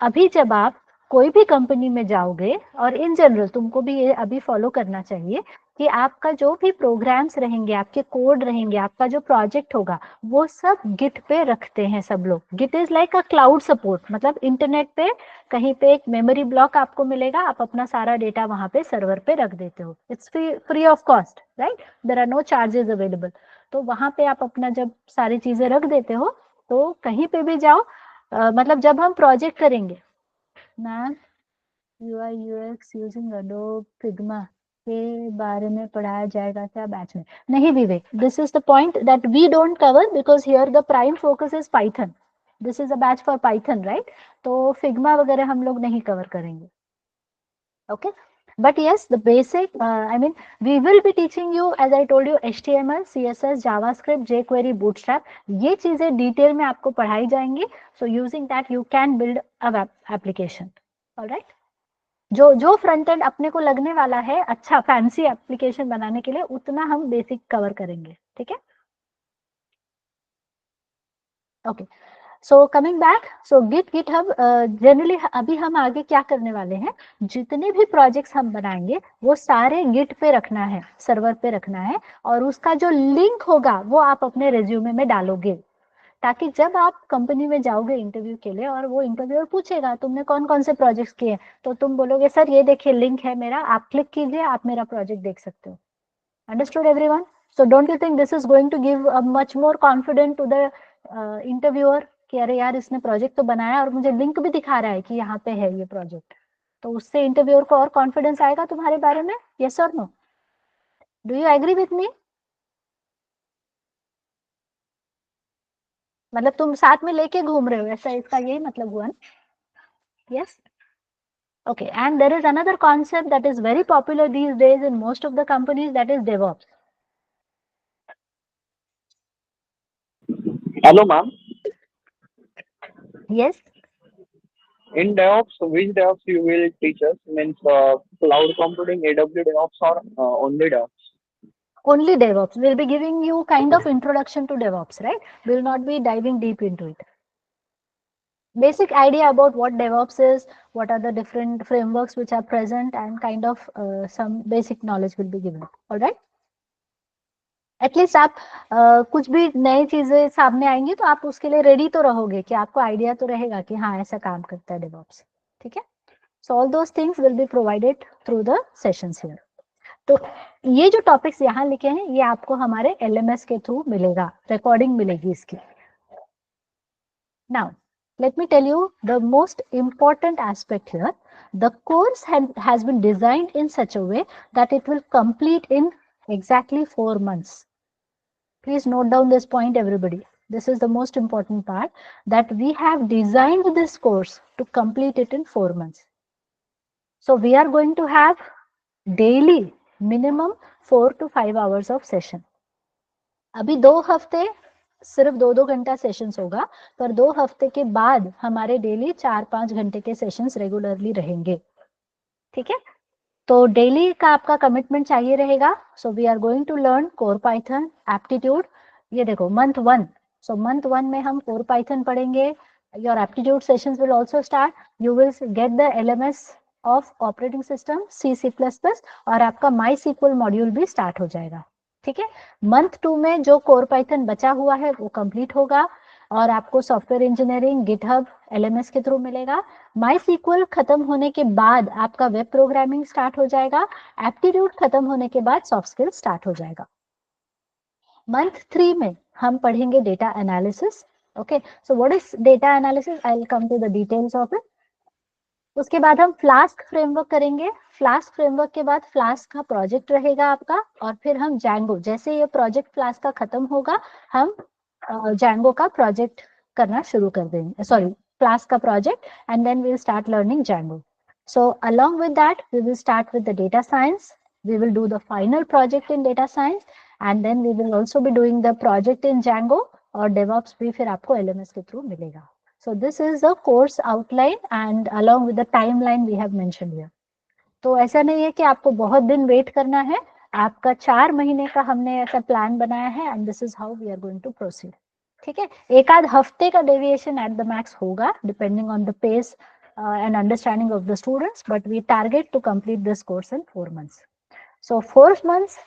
अभी जब आप कोई भी कंपनी में जाओगे, और इन जनरल तुमको भी ये अभी फॉलो करना चाहिए कि आपका जो भी प्रोग्राम्स रहेंगे, आपके कोड रहेंगे, आपका जो प्रोजेक्ट होगा, वो सब गिट पे रखते हैं सब लोग। Git is like a cloud support, मतलब इंटरनेट पे कहीं पे एक मेमोरी ब्लॉक आपको मिलेगा, आप अपना सारा डेटा वहां पे सर्वर पे रख देते हो। It's free of cost, right, there are no charges available. तो वहां पे आप अपना जब सारी चीजें रख देते हो, तो कहीं पे भी जाओ, मतलब जब हम प्रोजेक्ट करेंगे ma'am, UI UX using Adobe Figma के बारे में पढ़ाया जाएगा क्या बैच में? नहीं Vivek, this is the point that we don't cover, because here the prime focus is Python. This is a batch for Python, right. तो फिग्मा वगैरह हम लोग नहीं कवर करेंगे, okay, but yes, the basic, I mean, we will be teaching you, as I told you, HTML, CSS, JavaScript, jQuery, Bootstrap, ये चीजें detail में आपको पढ़ाई जाएंगी। So using that you can build a web application, all right। जो जो front end अपने को लगने वाला है अच्छा फैंसी एप्लीकेशन बनाने के लिए, उतना हम बेसिक कवर करेंगे, ठीक है। ओके, सो कमिंग बैक, सो गिटहब जनरली अभी हम आगे क्या करने वाले हैं, जितने भी प्रोजेक्ट्स हम बनाएंगे वो सारे गिट पे रखना है, सर्वर पे रखना है, और उसका जो लिंक होगा वो आप अपने रेज्यूमे में डालोगे, ताकि जब आप कंपनी में जाओगे इंटरव्यू के लिए, और वो इंटरव्यूअर पूछेगा तुमने कौन कौन से प्रोजेक्ट्स किए, तो तुम बोलोगे सर ये देखिए लिंक है मेरा, आप क्लिक कीजिए, आप मेरा प्रोजेक्ट देख सकते हो। Understood everyone? So don't you think this is going to give a much more confidence to the interviewer कि अरे यार इसने प्रोजेक्ट तो बनाया और मुझे लिंक भी दिखा रहा है कि यहाँ पे है ये प्रोजेक्ट, तो उससे इंटरव्यूअर को और कॉन्फिडेंस आएगा तुम्हारे बारे में। यस और no? Do you agree with me? मतलब तुम साथ में लेके घूम रहे हो, ऐसा इसका यही मतलब हुआ ना? Yes. Okay, and there is another concept that is very popular these days in most of the companies, that is DevOps. Hello, ma'am. Yes. In DevOps, which DevOps you will teach us? Means cloud computing, AWS DevOps, or only DevOps? Only DevOps. We'll be giving you kind of introduction to DevOps, right? We'll not be diving deep into it. Basic idea about what DevOps is, what are the different frameworks which are present, and kind of some basic knowledge will be given. All right? At least आप कुछ भी नई चीजें सामने आएंगी तो आप उसके लिए रेडी तो रहोगे, कि आपको आइडिया तो रहेगा कि हाँ ऐसा काम करता है DevOps, ठीक है। So all those things will be provided through the sessions here. तो ये जो टॉपिक्स यहाँ लिखे हैं ये आपको हमारे LMS के थ्रू मिलेगा, रिकॉर्डिंग मिलेगी इसकी। Now let me tell you the most important aspect here. The course has been designed in such a way that it will complete in exactly 4 months. Please note down this point, everybody. This is the most important part, that we have designed this course to complete it in 4 months. So we are going to have daily minimum 4 to 5 hours of session. अभी 2 हफ्ते सिर्फ 2-2 घंटा sessions होगा, पर 2 हफ्ते के बाद हमारे डेली 4-5 घंटे के सेशंस रेगुलरली रहेंगे, ठीक है। तो डेली का आपका कमिटमेंट चाहिए रहेगा। So we are going to learn core Python aptitude. ये देखो मंथ 1, सो मंथ 1 में हम कोर पाइथन पढ़ेंगे। Your aptitude sessions will also start, you will get the LMS of operating system C++, और आपका माई SQL मॉड्यूल भी start हो जाएगा, ठीक है। मंथ 2 में जो कोर पाइथन बचा हुआ है वो कंप्लीट होगा और आपको सॉफ्टवेयर इंजीनियरिंग गिटहब LMS के थ्रू मिलेगा। माई सीक्वल खत्म होने के बाद आपका वेब प्रोग्रामिंग स्टार्ट हो जाएगा। एप्टीट्यूड खत्म होने के बाद सॉफ्ट स्किल स्टार्ट हो जाएगा। मंथ 3 में हम पढ़ेंगे data analysis. Okay, so what is data analysis, I will come to the details of it. उसके बाद हम फ्लास्क फ्रेमवर्क करेंगे। फ्लास्क फ्रेमवर्क के बाद फ्लास्क का प्रोजेक्ट रहेगा आपका, और फिर हम जैंगो, जैसे ये प्रोजेक्ट फ्लास्क का खत्म होगा हम जैंगो का प्रोजेक्ट करना शुरू कर देंगे, सॉरी फ्लास्क का project, and then we will start learning Django. So along with that, we will start with the data science. We will do the final project in data science, and then we will also be doing the project in Django, और DevOps भी फिर आपको LMS के through मिलेगा. So this is the course outline and along with the timeline we have mentioned here. तो ऐसा नहीं है कि आपको बहुत दिन वेट करना है, आपका 4 महीने का हमने ऐसा प्लान बनाया है, and this is how we are going to proceed. ठीक है, एक आध हफ्ते का डेविएशन एट द मैक्स होगा depending on the pace and understanding of the students, but we target to complete this course in 4 months. So 4 months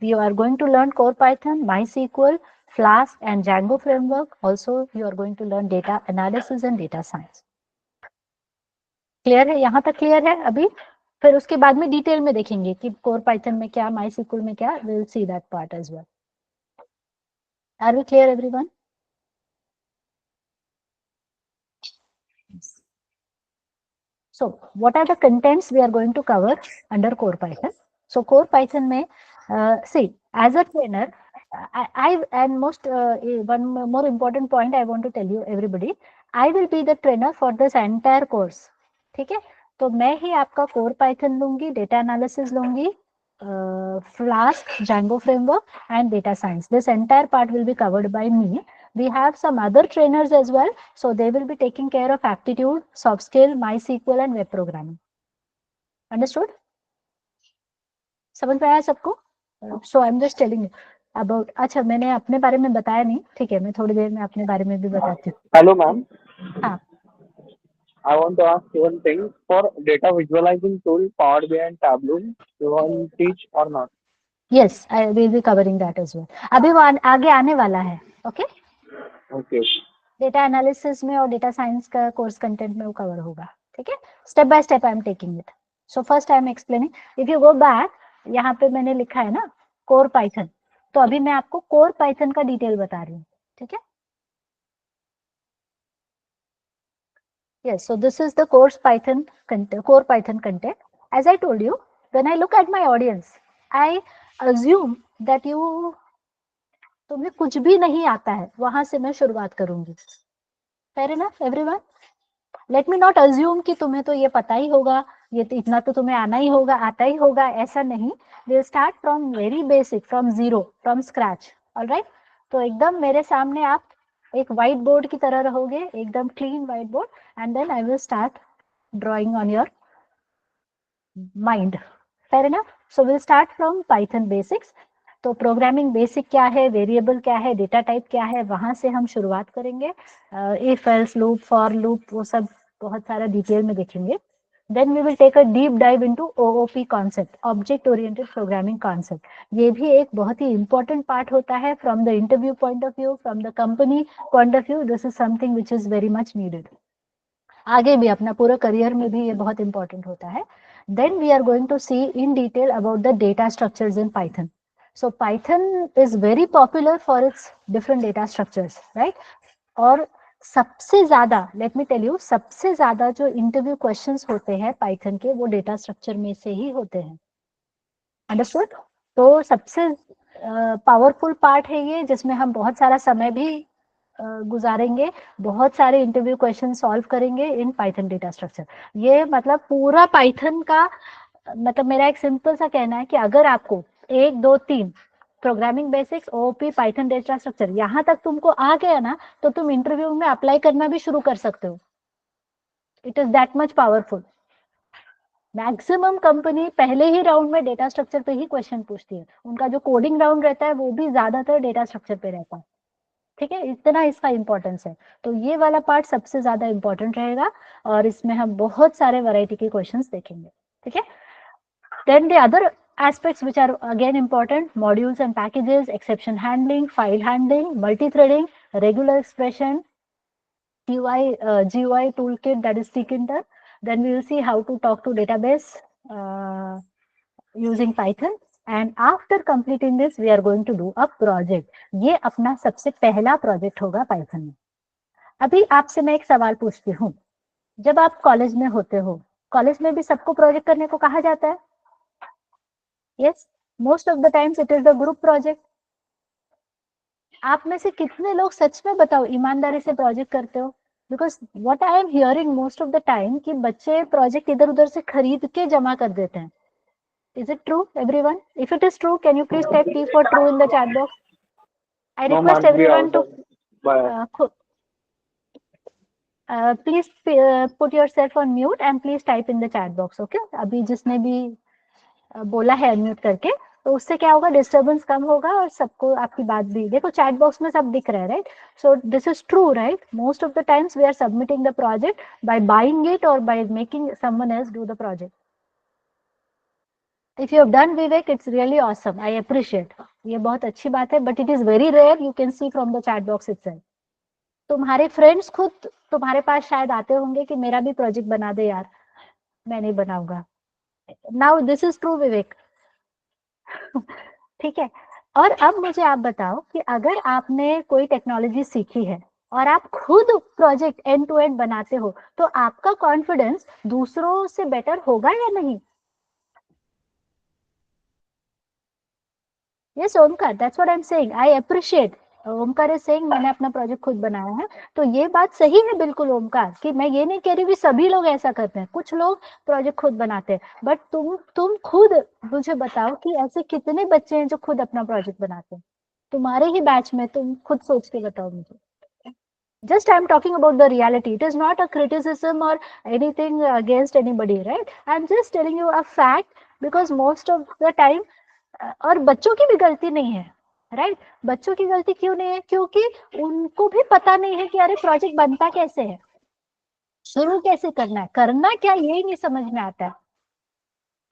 you are going to learn core Python, MySQL, Flask and Django framework. Also you are going to learn data analysis and data science. Clear है, यहाँ तक clear है अभी? फिर उसके बाद में detail में देखेंगे कि कोर पाइथन में क्या, MySQL में क्या, we will see that part as well. Are we clear everyone? So what are the contents we are going to cover under core Python? So core Python में see, as a trainer, I and most one more important point I want to tell you everybody, I will be the trainer for this entire course. ठीक है, तो मैं ही आपका core Python लूंगी, data analysis लूंगी, Flask, Django framework and data science. This entire part will be covered by me. We have some other trainers as well, so they will be taking care of aptitude, soft skill, MySQL and web programming. Understood? समझ में आया सबको? So I'm just telling you about. अच्छा, मैंने अपने बारे में बताया नहीं, ठीक है, मैं थोड़ी देर में अपने बारे में भी बताती हूँ. Hello, ma'am. हाँ. I want to ask you one thing. For data visualizing tool, Power BI and Tableau, you want to teach or not? Yes, I will be covering that as well. अभी वो आगे आने वाला है. Okay? Okay. Data analysis में और data science का course content में वो कवर होगा. ठीक है, step by step I am taking it. So first I am explaining. If you go back, यहाँ पे मैंने लिखा है ना कोर पाइथन, तो अभी मैं आपको कोर पाइथन का डिटेल बता रही हूँ. ठीक है, yes, so this is the course Python content, core Python content. As I told you, when I look at my audience, I assume that you, तुम्हें कुछ भी नहीं आता है, वहां से मैं शुरुआत करूंगी. Fair enough everyone? Let me not assume कि तुम्हें तो ये पता ही होगा, ये तो इतना तो तुम्हें आना ही होगा, आता ही होगा, ऐसा नहीं. We'll start from very basic, from zero, from scratch. All right? तो एकदम मेरे सामने आप एक व्हाइट बोर्ड की तरह रहोगे, एकदम clean white board, and then I will start drawing on your mind. Fair enough? So will start from Python basics. तो प्रोग्रामिंग बेसिक क्या है, वेरिएबल क्या है, डेटा टाइप क्या है, वहां से हम शुरुआत करेंगे. If else loop, for loop, वो सब बहुत सारा डिटेल में देखेंगे. Then we will take a deep dive into OOP concept, Object Oriented Programming Concept. ये भी एक बहुत ही important part होता है from the interview point of view, from the company point of view. This is something which is very much needed. आगे भी अपना पूरा करियर में भी ये बहुत important होता है. Then we are going to see in detail about the data structures in Python. So Python is very popular for its different data structures, right? और सबसे ज्यादा, लेट मी टेल यू, सबसे ज्यादा जो इंटरव्यू क्वेश्चंस होते हैं Python के, वो डेटा स्ट्रक्चर में से ही होते हैं. अंडरस्टूड? तो सबसे पावरफुल पार्ट है ये, जिसमें हम बहुत सारा समय भी गुजारेंगे, बहुत सारे इंटरव्यू क्वेश्चन सॉल्व करेंगे इन पाइथन डेटा स्ट्रक्चर. ये मतलब पूरा पाइथन का, मतलब मेरा एक सिंपल सा कहना है कि अगर आपको 1 2 3 programming basics, OP, Python data structure, यहाँ तक तुमको आ गया ना, तो तुम इंटरव्यू में अप्लाई करना भी शुरू कर सकते हो. It is that much powerful. Maximum company पहले ही राउंड में डेटा स्ट्रक्चर पे ही क्वेश्चन पूछती है. उनका जो कोडिंग राउंड रहता है वो भी ज्यादातर डेटा स्ट्रक्चर पे रहता है. ठीक है, इतना इसका इंपॉर्टेंस है. तो ये वाला पार्ट सबसे ज्यादा इंपॉर्टेंट रहेगा, और इसमें हम बहुत सारे वैरायटी के क्वेश्चंस देखेंगे. ठीक है, then the other aspects which are again important: modules and packages, exception handling, file handling, multi-threading, regular expression, GUI toolkit, that is Tkinter. Then we will see how to talk to database using Python. And after completing this, we are going to do a project. ये अपना सबसे पहला project होगा Python में. अभी आपसे मैं एक सवाल पूछती हूँ, जब आप कॉलेज में होते हो, कॉलेज में भी सबको प्रोजेक्ट करने को कहा जाता है? Yes, most of the times it is the group project. आप में से कितने लोग सच में बताओ ईमानदारी से प्रोजेक्ट करते हो? Because what I am hearing most of the time कि बच्चे प्रोजेक्ट इधर उधर से खरीद के जमा कर देते हैं. Is it true, everyone? If it is true, can you please type T for true in the chat box? I No, request must be everyone out to of please put yourself on mute and please type in the chat box. Okay? अभी जिसने भी बोला है unmute करके, तो उससे क्या होगा, डिस्टर्बेंस कम होगा और सबको आपकी बात भी, देखो चैट बॉक्स में सब दिख रहा है, right? So this is true, right? Most of the times we are submitting the project by buying it or by making someone else do the project. If you have done, Vivek, it's really awesome. I appreciate. ये बहुत अच्छी बात है, but it is very rare. You can see from the chat box itself. तुम्हारे friends खुद तुम्हारे पास शायद आते होंगे कि मेरा भी प्रोजेक्ट बना दे यार, मैं नहीं बनाऊंगा. Now this is true, विवेक. ठीक है. और अब मुझे आप बताओ कि अगर आपने कोई टेक्नोलॉजी सीखी है और आप खुद प्रोजेक्ट एंड टू एंड बनाते हो, तो आपका कॉन्फिडेंस दूसरों से बेटर होगा या नहीं? Yes, Omkar, that's what I'm saying. I appreciate. Omkar is saying मैंने अपना प्रोजेक्ट खुद बनाया है, तो ये बात सही है बिल्कुल ओमकार, कि मैं ये नहीं कह रही भी सभी लोग ऐसा करते हैं, कुछ लोग प्रोजेक्ट खुद बनाते हैं, बट तुम खुद मुझे बताओ कि ऐसे कितने बच्चे हैं जो खुद अपना प्रोजेक्ट बनाते हैं तुम्हारे ही बैच में? तुम खुद सोच के बताओ मुझे. Just I'm talking about the reality. It is not a criticism or anything against anybody, right? I'm just telling you a fact because most of the time, और बच्चों की भी गलती नहीं है, राइट? बच्चों की गलती क्यों नहीं है? क्योंकि उनको भी पता नहीं है कि अरे प्रोजेक्ट बनता कैसे है, शुरू कैसे करना है, करना क्या, यही नहीं समझ में आता है.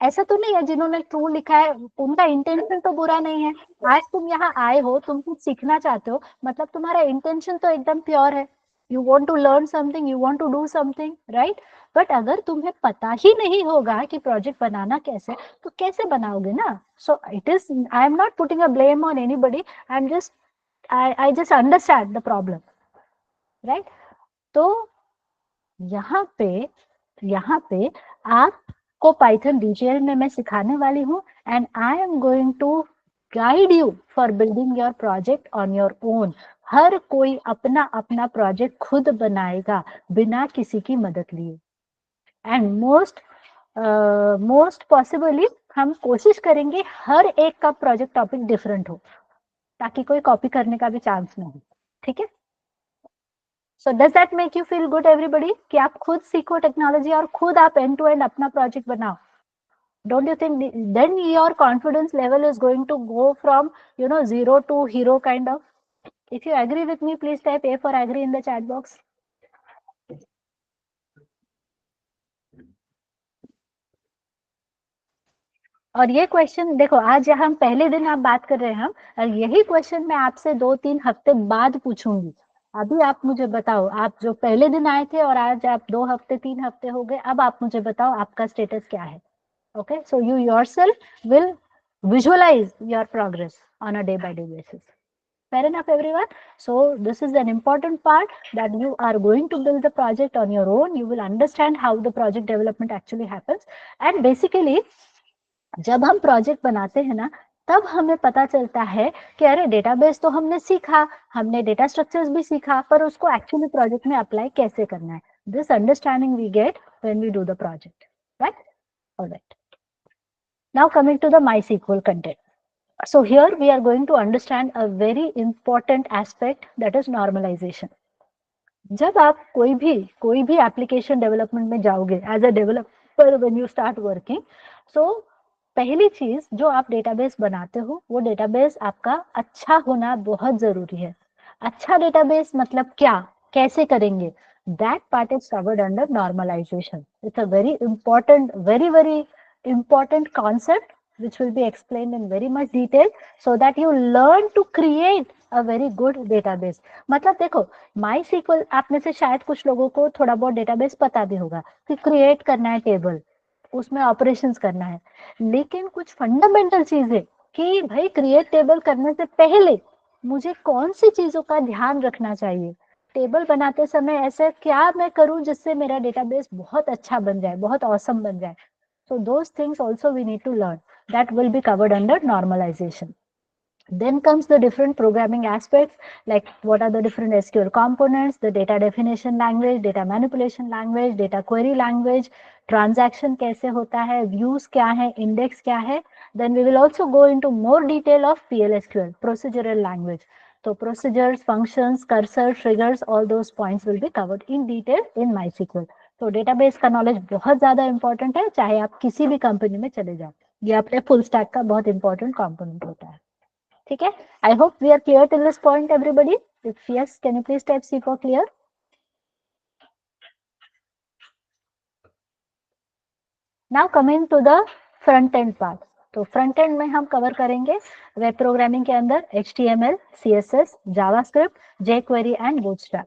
ऐसा तो नहीं है जिन्होंने ट्रू लिखा है उनका इंटेंशन तो बुरा नहीं है. आज तुम यहाँ आए हो, तुम कुछ सीखना चाहते हो, मतलब तुम्हारा इंटेंशन तो एकदम प्योर है. You want to learn something, you want to do something, right? But अगर तुम्हें पता ही नहीं होगा कि प्रोजेक्ट बनाना कैसे, तो कैसे बनाओगे ना? सो it is, I am not putting a blame on anybody, I am just I just understand the problem, right? तो यहाँ पे आपको पाइथन डिटेल में मैं सिखाने वाली हूँ, and I am going to guide you for building your project on your own. हर कोई अपना अपना प्रोजेक्ट खुद बनाएगा बिना किसी की मदद लिए, एंड मोस्ट पॉसिबली हम कोशिश करेंगे हर एक का प्रोजेक्ट टॉपिक डिफरेंट हो, ताकि कोई कॉपी करने का भी चांस ना हो. ठीक है? So does that make you feel good everybody, कि आप खुद सीखो टेक्नोलॉजी और खुद आप एंड टू एंड अपना प्रोजेक्ट बनाओ? Don't you think then your confidence level is going to go from, zero to hero kind of? If you agree with me, please type A for agree in the chat box. और ये question देखो, आज हम पहले दिन आप बात कर रहे हैं हम, और यही क्वेश्चन मैं आपसे 2-3 हफ्ते बाद पूछूंगी. अभी आप मुझे बताओ, आप जो पहले दिन आए थे और आज आप 2 हफ्ते 3 हफ्ते हो गए, अब आप मुझे बताओ आपका स्टेटस क्या है. Okay, so you yourself will visualize your progress on a day by day basis. Fair enough, everyone? So this is an important part, that you are going to build the project on your own. You will understand how the project development actually happens. And basically, जब हम project बनाते हैं ना, तब हमें पता चलता है कि अरे डेटाबेस तो हमने सीखा, हमने डेटा स्ट्रक्चर्स भी सीखा, पर उसको एक्चुअली प्रोजेक्ट में अप्लाई कैसे करना है. This understanding we get when we do the project, right? Alright. Now coming to the MySQL content. So here we are going to understand a very important aspect, that is normalization. जब आप कोई भी application development में जाओगे as a developer, when you start working, so पहली चीज जो आप डेटाबेस बनाते हो, वो डेटाबेस आपका अच्छा होना बहुत जरूरी है. अच्छा डेटाबेस मतलब क्या, कैसे करेंगे, that part is covered under normalization. It's a very important, very very important concept which will be explained in very much detail so that you learn to create a very good database. मतलब देखो MySQL आप में से शायद कुछ लोगों को थोड़ा बहुत डेटाबेस पता भी होगा कि क्रिएट करना है टेबल, उसमें ऑपरेशंस करना है, लेकिन कुछ फंडामेंटल चीजें कि भाई क्रिएट टेबल करने से पहले मुझे कौन सी चीजों का ध्यान रखना चाहिए, टेबल बनाते समय ऐसे क्या मैं करूं जिससे मेरा डेटाबेस बहुत अच्छा बन जाए, बहुत ऑसम बन जाए. So those things also we need to learn. That will be covered under normalization. Then comes the different programming aspects, like what are the different SQL components, the data definition language, data manipulation language, data query language, transaction कैसे होता है, views क्या है, index क्या है. Then we will also go into more detail of PLSQL, procedural language. So procedures, functions, cursor, triggers, all those points will be covered in detail in MySQL. तो database का knowledge बहुत ज्यादा important है, चाहे आप किसी भी कंपनी में चले जाओ, ये अपने फुल स्टैक का बहुत इंपॉर्टेंट कंपोनेंट होता है. ठीक है, I hope we are clear till this point everybody. If yes, can you please type C for clear. Now coming to the front end part. तो फ्रंट एंड में हम cover करेंगे वेब प्रोग्रामिंग के अंदर HTML, CSS, JavaScript, jQuery and bootstrap.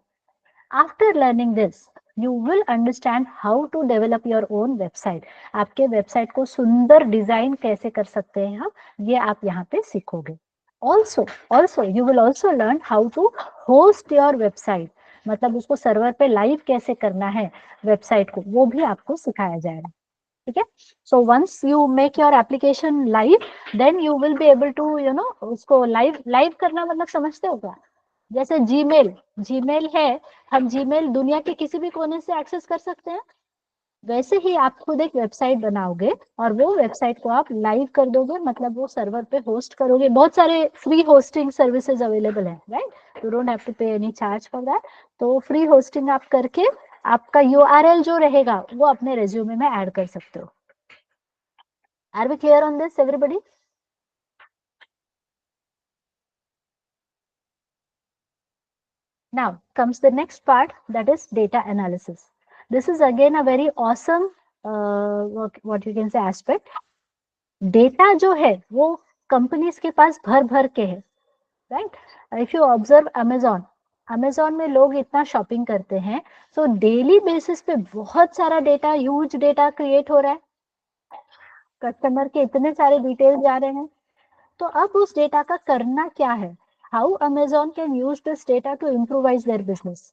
After learning this, you will understand how to develop your own website. आपके website को सुंदर design कैसे कर सकते हैं हम, ये आप यहाँ पे सीखोगे. Also you will also learn how to host your website. मतलब उसको सर्वर पे लाइव कैसे करना है वेबसाइट को, वो भी आपको सिखाया जाएगा. ठीक है. So once you make your application live, then you will be able to उसको लाइव करना मतलब समझते हो क्या. जैसे जीमेल है, हम जीमेल दुनिया के किसी भी कोने से एक्सेस कर सकते हैं, वैसे ही आप खुद एक वेबसाइट बनाओगे और वो वेबसाइट को आप लाइव कर दोगे, मतलब वो सर्वर पे होस्ट करोगे. बहुत सारे फ्री होस्टिंग सर्विसेज अवेलेबल है, right. You don't have to pay any charge for that. तो फ्री होस्टिंग आप करके आपका URL जो रहेगा वो अपने रेज्यूमे में ऐड कर सकते हो. Are we clear on this everybody? Now comes the next part, that is data analysis. This is again a very awesome what you can say aspect. Data जो है वो कंपनीज के पास भर भर के है, right. If you observe Amazon में लोग इतना शॉपिंग करते हैं, सो डेली बेसिस पे बहुत सारा डेटा, ह्यूज डेटा क्रिएट हो रहा है, कस्टमर के इतने सारे डिटेल्स जा रहे हैं. तो अब उस डेटा का करना क्या है, how Amazon can use this data to improvise their business,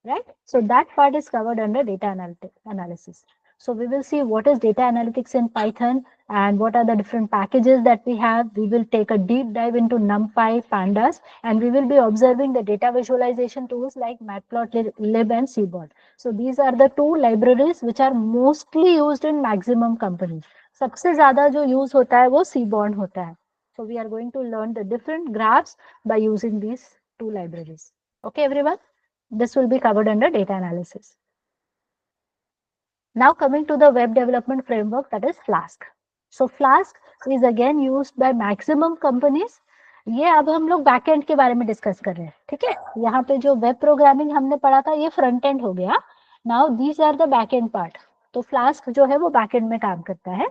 right? So that part is covered under data analysis. So we will see what is data analytics in Python and what are the different packages that we have. We will take a deep dive into NumPy, Pandas, and we will be observing the data visualization tools like Matplotlib and Seaborn. So these are the two libraries which are mostly used in maximum companies. सबसे ज़्यादा जो use होता है वो Seaborn होता है. So we are going to learn the different graphs by using these two libraries. Okay, everyone? This will be covered under data analysis. Now coming to the web development framework, that is Flask. So Flask is again used by maximum companies. ये अब हम लोग backend के बारे में discuss कर रहे हैं. ठीक है, यहाँ पे जो वेब प्रोग्रामिंग हमने पढ़ा था ये फ्रंट एंड हो गया. Now these are the backend part. तो फ्लास्क जो है वो बैकएंड में काम करता है.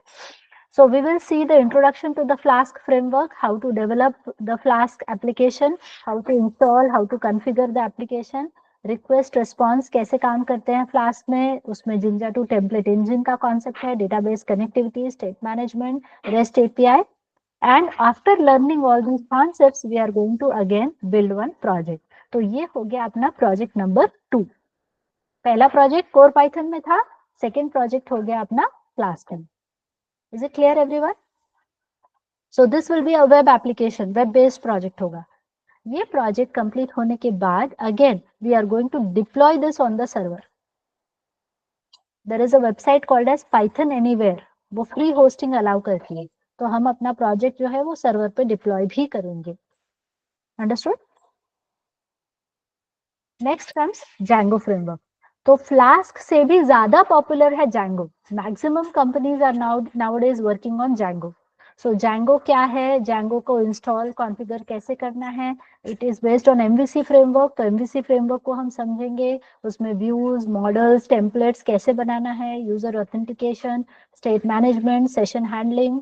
So we will see the introduction to the Flask framework, how to develop the Flask application, how to install, how to configure the application, request response कैसे काम करते हैं फ्लास्क में, उसमें जिंजा टू टेम्पलेट इंजन का concept है, database connectivity, state management, rest API. And after learning all these concepts we are going to again build one project. तो ये हो गया अपना प्रोजेक्ट नंबर 2. पहला प्रोजेक्ट कोर पाइथन में था, सेकेंड प्रोजेक्ट हो गया अपना फ्लास्क में. Is it clear everyone? So this will be a web application, web based project होगा. ये प्रोजेक्ट कंप्लीट होने के बाद again we are going to deploy this on the server. There is a website called as Python anywhere, वो free hosting allow करती है. तो हम अपना प्रोजेक्ट जो है वो सर्वर पे डिप्लॉय भी करेंगे. Understood? Next comes Django framework. तो फ्लास्क से भी ज्यादा पॉपुलर है Django. Maximum companies are nowadays working on Django. So Django क्या है, Django को इंस्टॉल कॉन्फ़िगर कैसे करना है, it is based on MVC framework. तो MVC फ्रेमवर्क को हम समझेंगे, उसमें व्यूज, मॉडल्स, टेम्पलेट्स कैसे बनाना है, user authentication, state management, session handling.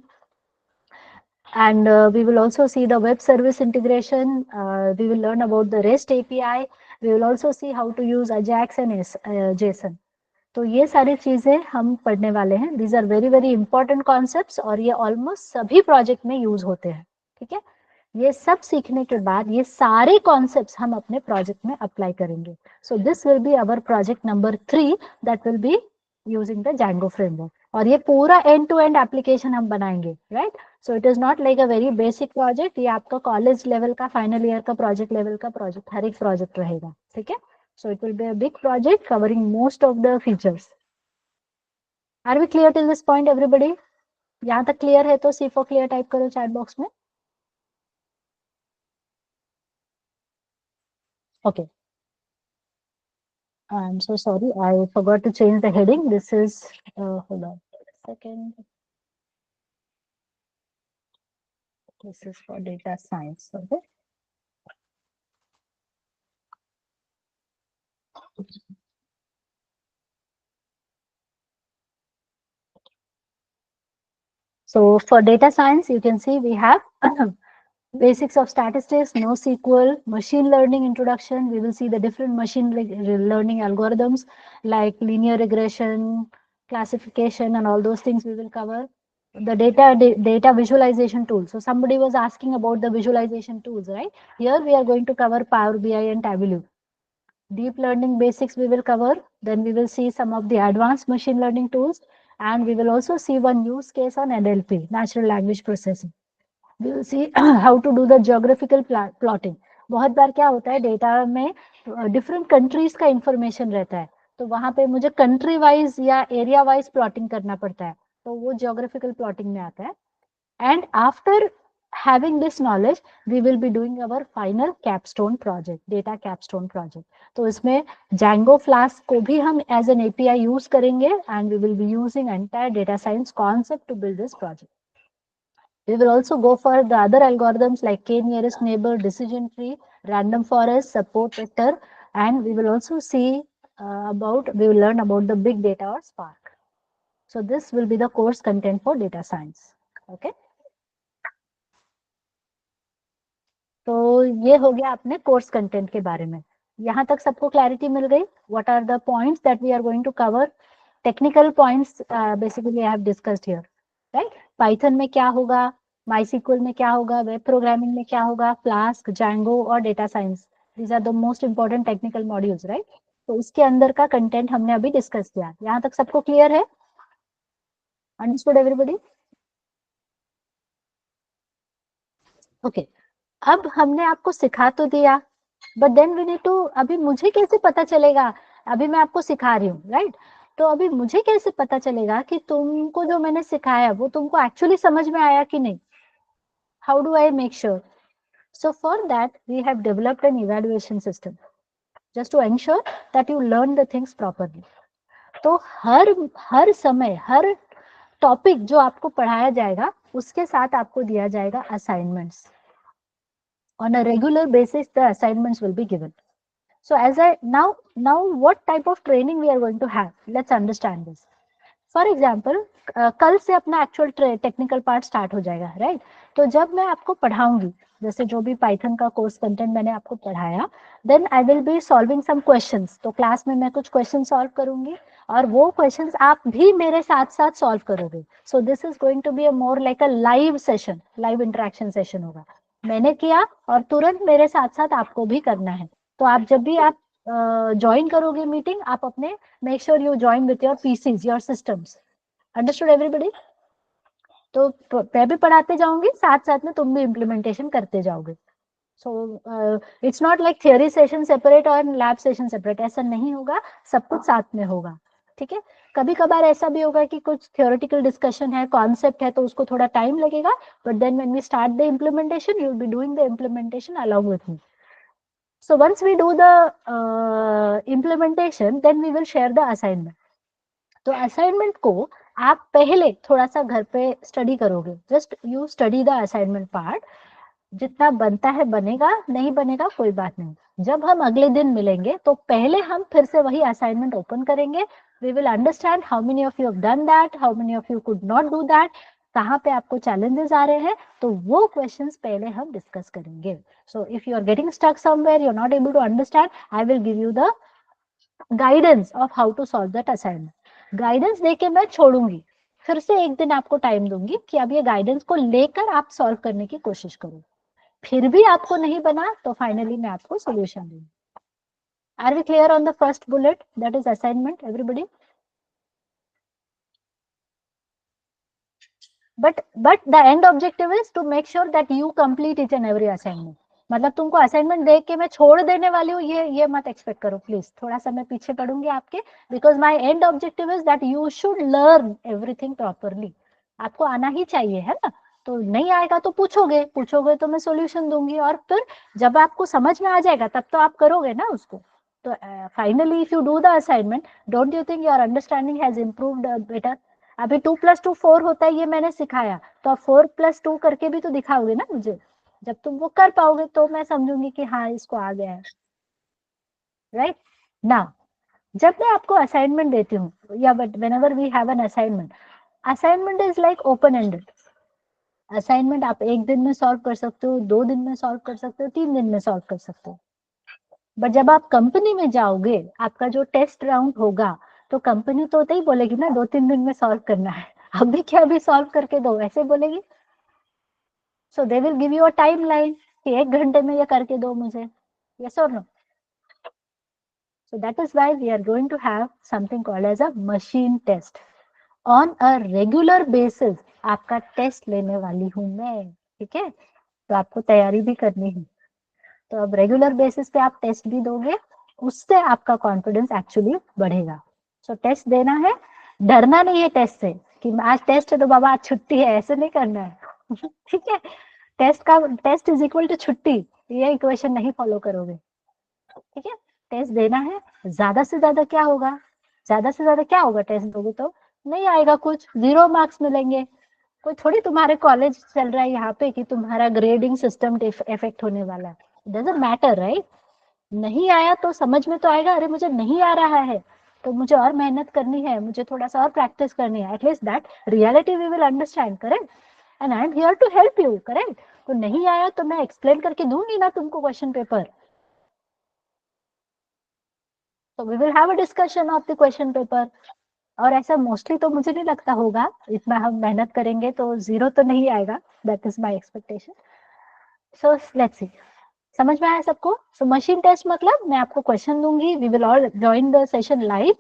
and we will also see the web service integration. We will learn about the REST API. We will also see how to use Ajax and JSON. तो ये सारी चीजें हम पढ़ने वाले हैं. These are very very important concepts और ये almost सभी प्रोजेक्ट में यूज होते हैं. ठीक है, ये सब सीखने के बाद ये सारे कॉन्सेप्ट्स हम अपने प्रोजेक्ट में अप्लाई करेंगे. So this will be our project number 3 that will be using the Django framework. और ये पूरा एंड टू एंड एप्लीकेशन हम बनाएंगे, right. So it is not like a very basic project. ये आपका कॉलेज लेवल का, final year का project level का प्रोजेक्ट, हर एक प्रोजेक्ट रहेगा. ठीक है, so it will be a big project covering most of the features. Are we clear till this point everybody? यहाँ तक क्लियर है तो C4 क्लियर टाइप करो चैट बॉक्स में. Okay. I'm so sorry. I forgot to change the heading. This is, hold on a second. This is for data science. Okay. So for data science, you can see we have basics of statistics, NoSQL, machine learning introduction. We will see the different machine learning algorithms like linear regression, classification, and all those things we will cover. The data visualization tools. So somebody was asking about the visualization tools, right? Here we are going to cover Power BI and Tableau. Deep learning basics we will cover. Then we will see some of the advanced machine learning tools, and we will also see one use case on NLP, natural language processing. We will see how to do the geographical plotting. बहुत बार क्या होता है, data में different countries का information रहता है, तो वहां पे मुझे कंट्री वाइज या एरिया वाइज प्लॉटिंग करना पड़ता है, तो वो ज्योग्राफिकल प्लॉटिंग में आता है. And after having this knowledge, we will be doing our final capstone project, data capstone project. तो इसमें Django Flask को भी हम as an API use करेंगे, and we will be using entire data science concept to build this project. We will also go for the other algorithms like k-nearest neighbor, decision tree, random forest, support vector, and we will also see we will learn about the big data or Spark. So this will be the course content for data science. Okay. तो ये हो गया अपने course content के बारे में. यहाँ तक सबको क्लैरिटी मिल गई? What are the points that we are going to cover? Technical points basically I have discussed here, right. Python में क्या होगा, MySQL में क्या होगा, वेब प्रोग्रामिंग में क्या होगा, फ्लास्क, Django और data science. These are the most important technical modules, right. तो इसके अंदर का कंटेंट हमने अभी डिस्कस किया. यहाँ तक सबको क्लियर है? Understood everybody? ओके. अब हमने आपको सिखा तो दिया, but then we need to, अभी मुझे कैसे पता चलेगा, अभी मैं आपको सिखा रही हूँ, राइट. तो अभी मुझे कैसे पता चलेगा कि तुमको जो मैंने सिखाया वो तुमको एक्चुअली समझ में आया कि नहीं? How do I make sure? So for that, we have developed an evaluation system just to ensure that you learn the things properly. तो हर समय हर टॉपिक जो आपको पढ़ाया जाएगा उसके साथ आपको दिया जाएगा assignments. On a regular basis, the assignments will be given. So as I now what type of training we are going to have? Let's understand this. For example, कल से अपना एक्चुअल टेक्निकल पार्ट स्टार्ट हो जाएगा, right. तो जब मैं आपको पढ़ाऊंगी, जैसे जो भी पाइथन का कोर्स कंटेंट मैंने आपको पढ़ाया, then I will be solving some questions. तो क्लास में मैं कुछ क्वेश्चन सॉल्व करूंगी और वो क्वेश्चंस आप भी मेरे साथ साथ सॉल्व करोगे. So this is going to be a more like a live session, live interaction session होगा. मैंने किया और तुरंत मेरे साथ साथ आपको भी करना है. तो आप जब भी आप ज्वाइन करोगे मीटिंग, आप अपने make sure you join with your PCs, your systems. Understood everybody? तो मैं भी पढ़ाते जाऊंगी, साथ साथ में तुम भी इम्प्लीमेंटेशन करते जाओगे. So it's not like theory session separate और लैब सेशन सेपरेट, ऐसा नहीं होगा, सब कुछ साथ में होगा. ठीक है. कभी कभार ऐसा भी होगा कि कुछ थियोरेटिकल डिस्कशन है, कॉन्सेप्ट है, तो उसको थोड़ा टाइम लगेगा, but then when we start the implementation, you will be doing the implementation along with me. So once we do the implementation, then we will share the assignment. तो assignment को आप पहले थोड़ा सा घर पे स्टडी करोगे. Just you study the assignment part. जितना बनता है बनेगा, नहीं बनेगा कोई बात नहीं. जब हम अगले दिन मिलेंगे तो पहले हम फिर से वही असाइनमेंट ओपन करेंगे. We will understand how many of you have done that, how many of you could not do that. कहाँ पे आपको चैलेंजेस आ रहे हैं, तो वो क्वेश्चंस पहले हम डिस्कस करेंगे. So if you are getting stuck somewhere, you are not able to understand, I will give you the guidance of how to solve that assignment. Guidance देके मैं छोड़ूंगी, फिर से एक दिन आपको टाइम दूंगी कि अब ये गाइडेंस को लेकर आप सॉल्व करने की कोशिश करो. फिर भी आपको नहीं बना तो फाइनली मैं आपको सोल्यूशन दूंगी. Are we clear on the first bullet, that is assignment, everybody? but the end objective is to make sure that you complete each and every assignment. मतलब तुमको असाइनमेंट देख के मैं छोड़ देने वाली हूँ, ये मत एक्सपेक्ट करो प्लीज. थोड़ा सा मैं पीछे पढ़ूंगी आपके, because my and objective is that you should learn everything properly. आपको आना ही चाहिए, है ना? तो नहीं आएगा तो पूछोगे तो मैं सोल्यूशन दूंगी, और फिर जब आपको समझ में आ जाएगा तब तो आप करोगे ना उसको. तो finally if you do the assignment, don't you think your understanding has improved better? अभी 2+2 4 होता है, ये मैंने सिखाया, तो आप 4+2 करके भी तो दिखाओगे ना मुझे. जब तुम वो कर पाओगे तो मैं समझूंगी कि हाँ इसको आ गया है. राइट ना, जब मैं आपको असाइनमेंट देती हूँ, या but whenever we have an assignment, assignment is like open ended. Assignment आप एक दिन में सॉल्व कर सकते हो, 2 दिन में सॉल्व कर सकते हो, 3 दिन में सॉल्व कर सकते हो. बट जब आप कंपनी में जाओगे, आपका जो टेस्ट राउंड होगा, तो कंपनी तो ही बोलेगी ना 2-3 दिन में सॉल्व करना है. अभी क्या अभी सॉल्व करके दो, ऐसे बोलेगी. So they will give you a time line कि 1 घंटे में ये करके दो मुझे. यस और no? So that is why we are going to have something called as a machine test. On a regular basis आपका टेस्ट लेने वाली हूं मैं, ठीक है? तो आपको तैयारी भी करनी है. तो अब रेगुलर बेसिस पे आप टेस्ट भी दोगे, उससे आपका कॉन्फिडेंस एक्चुअली बढ़ेगा. सो टेस्ट देना है, डरना नहीं है टेस्ट से कि आज टेस्ट है तो बाबा आज छुट्टी है, ऐसे नहीं करना है. ठीक है? टेस्ट इज इक्वल टू छुट्टी, ये इक्वेशन नहीं फॉलो करोगे. ठीक है? टेस्ट देना है. ज्यादा से ज्यादा क्या होगा, टेस्ट दोगे तो नहीं आएगा कुछ, 0 मार्क्स मिलेंगे. कोई थोड़ी तुम्हारे कॉलेज चल रहा है यहाँ पे कि तुम्हारा ग्रेडिंग सिस्टम इफेक्ट होने वाला है. Doesn't matter, right? नहीं आया तो समझ में तो आएगा, अरे मुझे नहीं आ रहा है तो मुझे और मेहनत करनी है, मुझे थोड़ा सा और प्रैक्टिस करनी है. At least that reality we will understand, correct? And I am here to help you, correct? तो नहीं आया तो मैं एक्सप्लेन करके दूंगी ना तुमको क्वेश्चन पेपर. तो we will have a discussion of the question paper. और ऐसा मोस्टली तो मुझे नहीं लगता होगा, इतना हम मेहनत करेंगे तो 0 तो नहीं आएगा. That is my expectation. So let's see, समझ में आया सबको? सो मशीन टेस्ट मतलब मैं आपको क्वेश्चन दूंगी, we will all join the session live,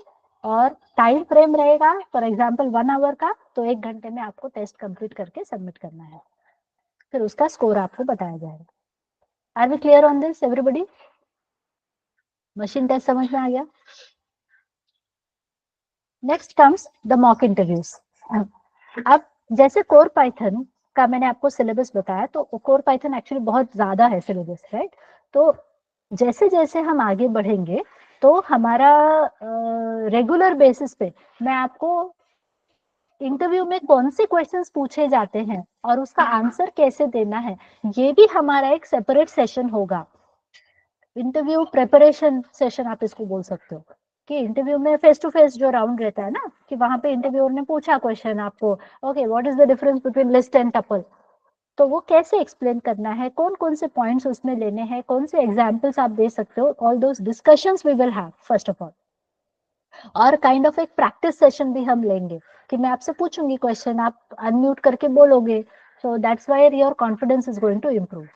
और टाइम फ्रेम रहेगा फॉर एग्जांपल 1 आवर का, तो 1 घंटे में आपको टेस्ट कंप्लीट करके सबमिट करना है. फिर उसका स्कोर आपको बताया जाएगा. Are we clear on this everybody? Machine test समझ में आ गया? Next comes the mock interviews. अब जैसे कोर पाइथन का मैंने आपको सिलेबस बताया, तो कोर पाइथन एक्चुअली बहुत ज्यादा है सिलेबस, राइट? तो जैसे जैसे हम आगे बढ़ेंगे तो हमारा रेगुलर बेसिस पे मैं आपको इंटरव्यू में कौन से क्वेश्चंस पूछे जाते हैं और उसका आंसर कैसे देना है, ये भी हमारा एक सेपरेट सेशन होगा. इंटरव्यू प्रिपरेशन सेशन आप इसको बोल सकते हो. कि इंटरव्यू में फेस टू फेस जो राउंड रहता है ना, कि वहां पे इंटरव्यूअर ने पूछा क्वेश्चन आपको, okay what is the difference between list and tuple, तो वो कैसे एक्सप्लेन करना है, कौन कौन से पॉइंट्स उसमें लेने हैं, कौन से एग्जांपल्स आप दे सकते हो, all those discussions we will have first of all. और काइंड ऑफ एक प्रैक्टिस सेशन भी हम लेंगे कि मैं आपसे पूछूंगी क्वेश्चन, आप अनम्यूट करके बोलोगे. So that's why your confidence is going to improve.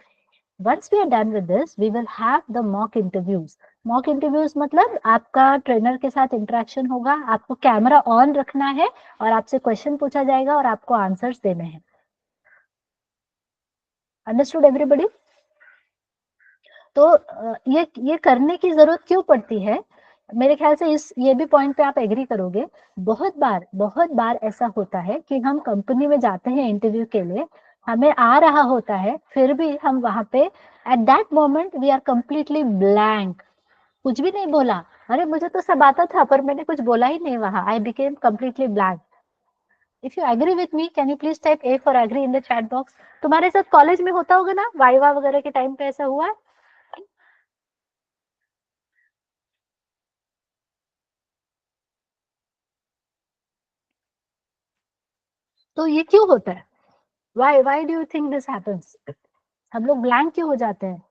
Once we are done with this, we will have the mock interviews. Mock interviews मतलब आपका ट्रेनर के साथ इंटरेक्शन होगा, आपको कैमरा ऑन रखना है और आपसे क्वेश्चन पूछा जाएगा और आपको आंसर्स देने हैं. Understood everybody? तो ये करने की जरूरत क्यों पड़ती है? मेरे ख्याल से इस ये भी पॉइंट पे आप एग्री करोगे. बहुत बार ऐसा होता है कि हम कंपनी में जाते हैं इंटरव्यू के लिए, हमें आ रहा होता है, फिर भी हम वहां पे at that moment we are completely blank, कुछ भी नहीं बोला. अरे मुझे तो सब आता था पर मैंने कुछ बोला ही नहीं वहां. I became completely blank. If you agree with me, can you please type A for agree in the chat box. तुम्हारे साथ कॉलेज में होता होगा ना, वाइवा वगैरह के टाइम पे ऐसा हुआ है? तो ये क्यों होता है? Why do you think this happens? हम लोग ब्लैंक क्यों हो जाते हैं?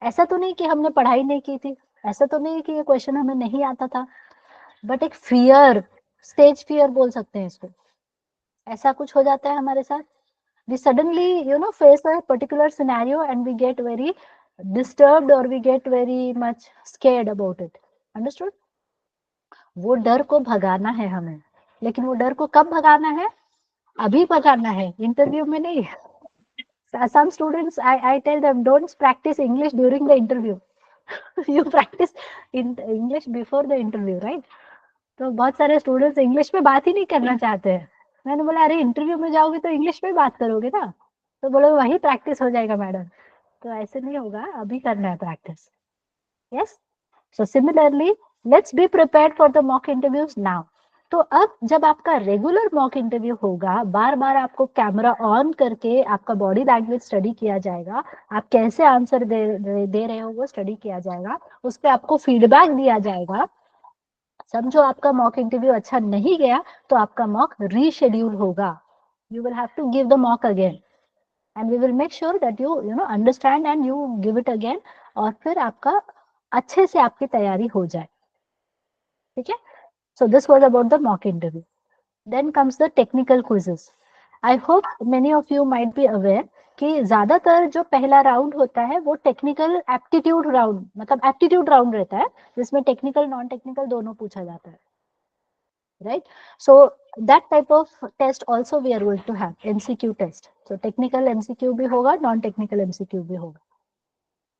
ऐसा तो नहीं कि हमने पढ़ाई नहीं की थी, ऐसा तो नहीं कि ये क्वेश्चन हमें नहीं आता था, बट एक फियर, स्टेज फियर बोल सकते हैं इसको, ऐसा कुछ हो जाता है हमारे साथ. We suddenly face a particular scenario and we get very disturbed or we get very much scared about it. Understood? वो डर को भगाना है हमें, लेकिन वो डर को कब भगाना है? अभी भगाना है, इंटरव्यू में नहीं. Some students, I tell them, don't practice English during the interview. You practice in English before the interview, right? तो बहुत सारे स्टूडेंट्स इंग्लिश में बात ही नहीं करना चाहते हैं. मैंने बोला अरे इंटरव्यू में जाओगे तो इंग्लिश में बात करोगे ना, तो बोलो वही प्रैक्टिस हो जाएगा मैडम. तो ऐसे नहीं होगा, अभी करना है practice. Yes. So similarly, let's be prepared for the mock interviews now. तो अब जब आपका रेगुलर मॉक इंटरव्यू होगा, बार बार आपको कैमरा ऑन करके आपका बॉडी लैंग्वेज स्टडी किया जाएगा, आप कैसे आंसर दे रहे हो वो स्टडी किया जाएगा, उस पर आपको फीडबैक दिया जाएगा. समझो आपका मॉक इंटरव्यू अच्छा नहीं गया, तो आपका मॉक रीशेड्यूल होगा. You will have to give the mock again and we will make sure that you understand and you give it again, और फिर आपका अच्छे से आपकी तैयारी हो जाए. ठीक है. So this was about the mock interview. Then comes the technical quizzes. I hope many of you might be aware कि ज्यादातर जो पहला राउंड होता है वो टेक्निकल एप्टीट्यूड राउंड, मतलब एप्टीट्यूड राउंड रहता है, जिसमें टेक्निकल नॉन टेक्निकल दोनों पूछा जाता है. Right? So that type of test also we are going to have, MCQ test. So technical MCQ भी होगा, non technical MCQ भी होगा.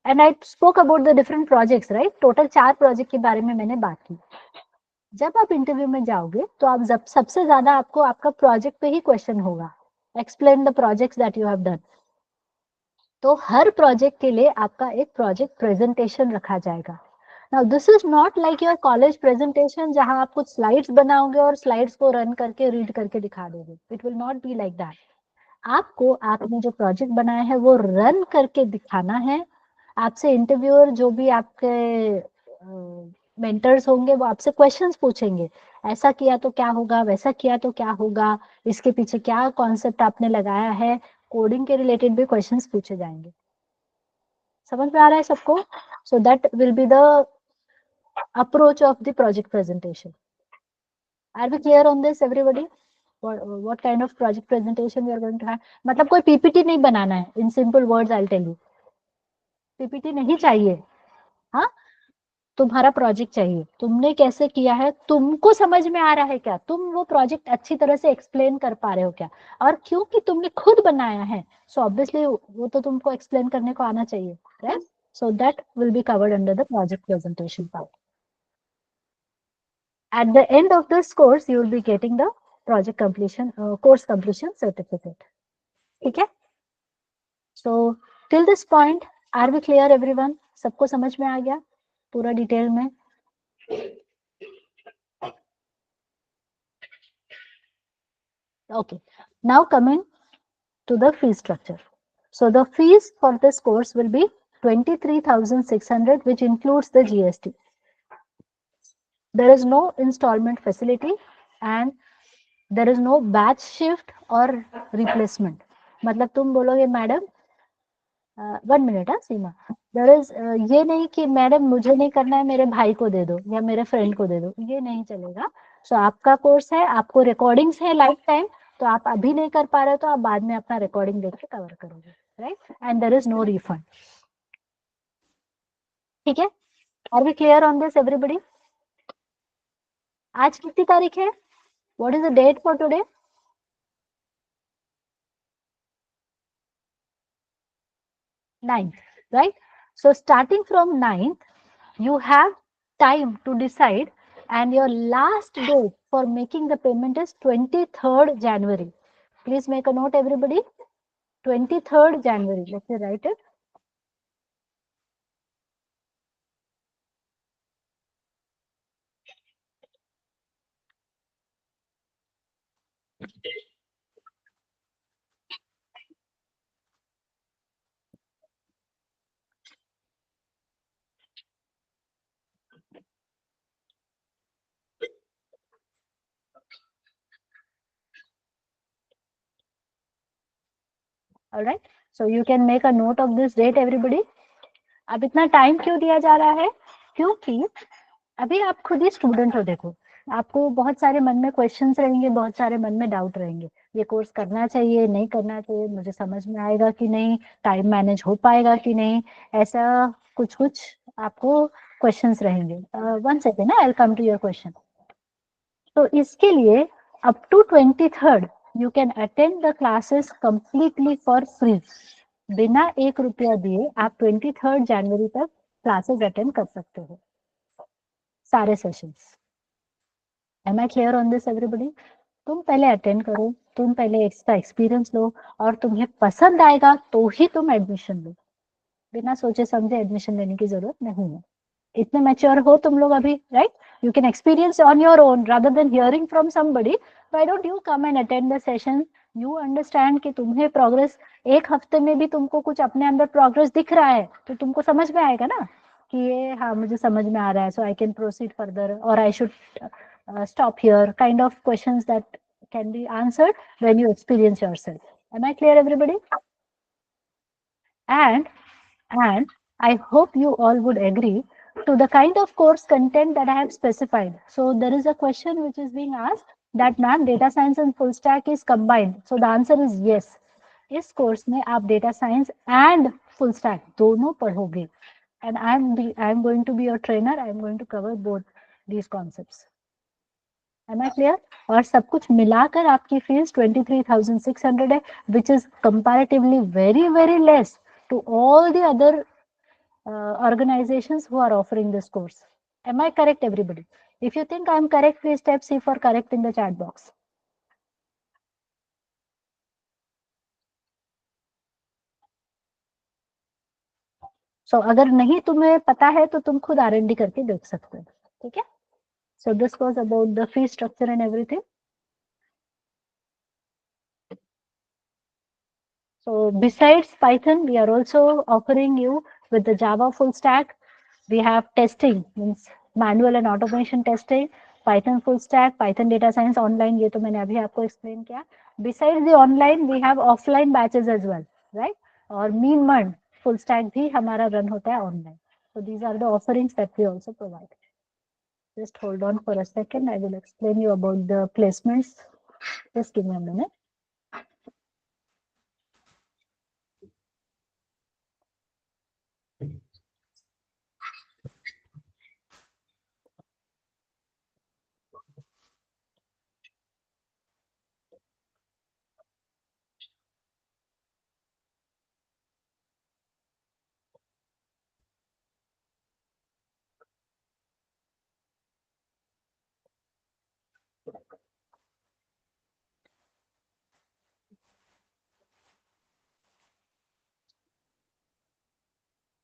And I spoke about the different projects, right? Total 4 project के बारे में मैंने बात की. जब आप इंटरव्यू में जाओगे तो आप सबसे ज्यादा आपको आपका प्रोजेक्ट पे ही क्वेश्चन होगा. Explain the projects that you have done. तो हर प्रोजेक्ट के लिए आपका एक प्रोजेक्ट प्रेजेंटेशन रखा जाएगा. Now this is not like your college presentation जहां आप कुछ स्लाइड्स बनाओगे और स्लाइड्स को रन करके रीड करके दिखा दोगे. It will not be like that. आपको आपने जो प्रोजेक्ट बनाया है वो रन करके दिखाना है. आपसे इंटरव्यूअर जो भी आपके मेंटर्स होंगे वो आपसे क्वेश्चंस पूछेंगे. ऐसा किया तो क्या होगा, वैसा किया तो क्या होगा, इसके पीछे क्या कॉन्सेप्ट आपने लगाया है, कोडिंग के रिलेटेड भी क्वेश्चंस पूछे जाएंगे. समझ में आ रहा है सबको? So that will be the approach of the project presentation. Are we clear on this everybody? What kind of project presentation we are going to have? मतलब कोई पीपीटी नहीं बनाना है. In simple words I'll tell you, PPT नहीं चाहिए. हाँ, तुम्हारा project चाहिए. तुमने कैसे किया है, तुमको समझ में आ रहा है क्या, तुम वो प्रोजेक्ट अच्छी तरह से एक्सप्लेन कर पा रहे हो क्या, और क्योंकि तुमने खुद बनाया है सो ऑब्वियसली वो तो तुमको एक्सप्लेन करने को आना चाहिए, right? So that will be covered under the project presentation part. At the end of this course, you will be getting the project completion, course completion certificate. ठीक है? So till this point, are we clear everyone? सबको समझ में आ गया पूरा detail में? Okay. Now coming to the fee structure. So the fees for this course will be 23,600, which includes the GST. There is no installment facility and there is no batch shift or replacement. मतलब तुम बोलोगे madam 1 minute, हाँ सीमा, there is ये नहीं कि madam मुझे नहीं करना है, मेरे भाई को दे दो या मेरे फ्रेंड को दे दो, ये नहीं चलेगा. सो आपका कोर्स है, आपको रिकॉर्डिंग्स है लाइफ टाइम, तो आप अभी नहीं कर पा रहे हो तो आप बाद में अपना रिकॉर्डिंग देख के कवर करोगे, right? And there is no refund. ठीक है? Are we clear on this everybody? आज कितनी तारीख है? What is the date for today? 9th, right? So starting from 9th, you have time to decide, and your last date for making the payment is 23rd January. Please make a note everybody. 23rd January. Let me write it. Alright, so you can make a note of this date everybody. अब इतना time क्यों दिया जा रहा है? क्योंकि अभी आप खुद ही स्टूडेंट हो, देखो आपको बहुत सारे मन में क्वेश्चंस रहेंगे, बहुत सारे मन में डाउट रहेंगे, ये कोर्स करना चाहिए नहीं करना चाहिए, मुझे समझ में आएगा कि नहीं, टाइम मैनेज हो पाएगा कि नहीं, ऐसा कुछ कुछ आपको क्वेश्चंस रहेंगे। One second, I will come to your question. तो इसके लिए up to 23rd you can attend the classes completely for free. बिना 1 रुपया दिए आप 23rd जनवरी तक क्लासेस अटेंड कर सकते हो, सारे sessions. Am I clear on this everybody? तुम पहले अटेंड करो, तुम पहले इसका एक्सपीरियंस लो, और तुम्हें पसंद आएगा तो ही तुम एडमिशन लो। बिना सोचे समझे एडमिशन लेने की जरूरत नहीं है। इतने मैच्योर हो तुम लोग अभी, right? You can experience on your own rather than hearing from somebody. Why don't you come and attend the session? You understand कि तुम्हें प्रोग्रेस, एक हफ्ते में भी तुमको कुछ अपने अंदर प्रोग्रेस दिख रहा है तो तुमको समझ में आएगा ना कि ये हाँ मुझे समझ में आ रहा है, so I can proceed further और I should stop here, kind of questions that can be answered when you experience yourself. Am I clear, everybody? And and I hope you all would agree to the kind of course content that I have specified. So there is a question which is being asked that ma'am, data science and full stack is combined. So the answer is yes. इस course में आप data science and full stack दोनों पढ़ोगे, and I'm going to be your trainer. I'm going to cover both these concepts. Am I clear? और सब कुछ मिलाकर आपकी फीस 23,600 है, which is comparatively very very less to all the other organizations who are offering this course. Am I correct, everybody? If you think I am correct, please type C for correct in the chat box. So अगर नहीं तुम्हें पता है तो तुम खुद R&D करके देख सकते हो, ठीक है? So this was about the fee structure and everything. So besides Python, we are also offering you with the Java full stack. We have testing, means manual and automation testing, Python full stack, Python data science online, ये तो मैंने अभी आपको explain किया. Besides the online, we have offline batches as well, right? और mean month full stack भी हमारा run होता है online. So these are the offerings that we also provide. Just hold on for a second. I will explain you about the placements. Just give me a minute.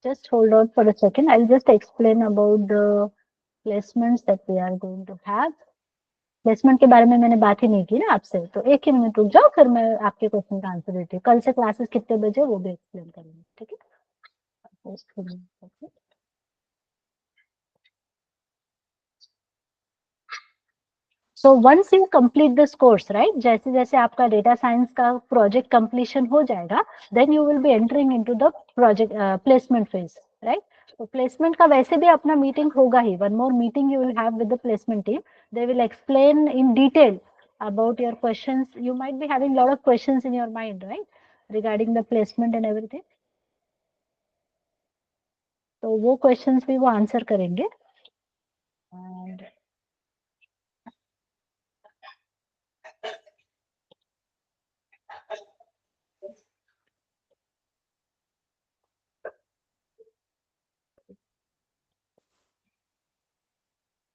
Just hold on for a second. I'll just explain about the placements that we are going to have. Placement के बारे में मैंने बात ही नहीं की ना आपसे, तो एक ही मिनट रुक जाओ, फिर मैं आपके क्वेश्चन का आंसर देती हूँ। कल से क्लासेस कितने बजे वो भी एक्सप्लेन करेंगे, ठीक है? So once you complete this course, right, जैसे जैसे आपका डेटा साइंस का प्रोजेक्ट कंप्लीशन हो जाएगा, then you will be entering into the project placement phase, right? तो प्लेसमेंट का वैसे भी अपना मीटिंग होगा ही, one more meeting you will have with the placement team. They will explain in detail about your questions. You might be having a lot of questions in your mind, right, regarding the placement and everything. तो वो questions भी वो answer करेंगे. And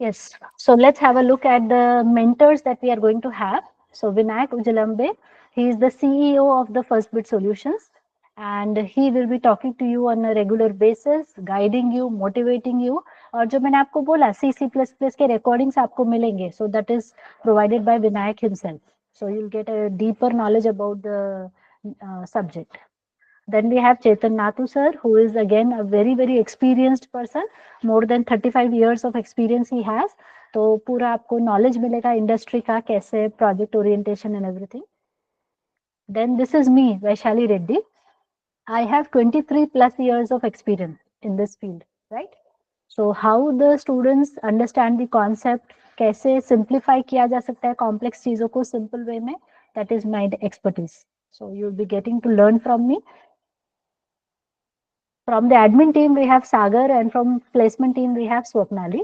yes, so let's have a look at the mentors that we are going to have. So Vinayak Ujalambe, he is the CEO of the First Bit Solutions, and he will be talking to you on a regular basis, guiding you, motivating you. और जो मैंने आपको बोला C++ के recordings आपको मिलेंगे, so that is provided by Vinayak himself. So you'll get a deeper knowledge about the subject. Then we have Chetan Nathu sir, who is again a very very experienced person. More than 35 years of experience he has. तो पूरा आपको knowledge मिलेगा industry का, कैसे project orientation and everything. Then this is me, Vaishali Reddy. I have 23 plus years of experience in this field, right? So how the students understand the concept, कैसे simplify किया जा सकता है complex चीजों को simple way में, that is my expertise. So you'll be getting to learn from me. From the admin team we have Sagar, and from placement team we have Swapnali.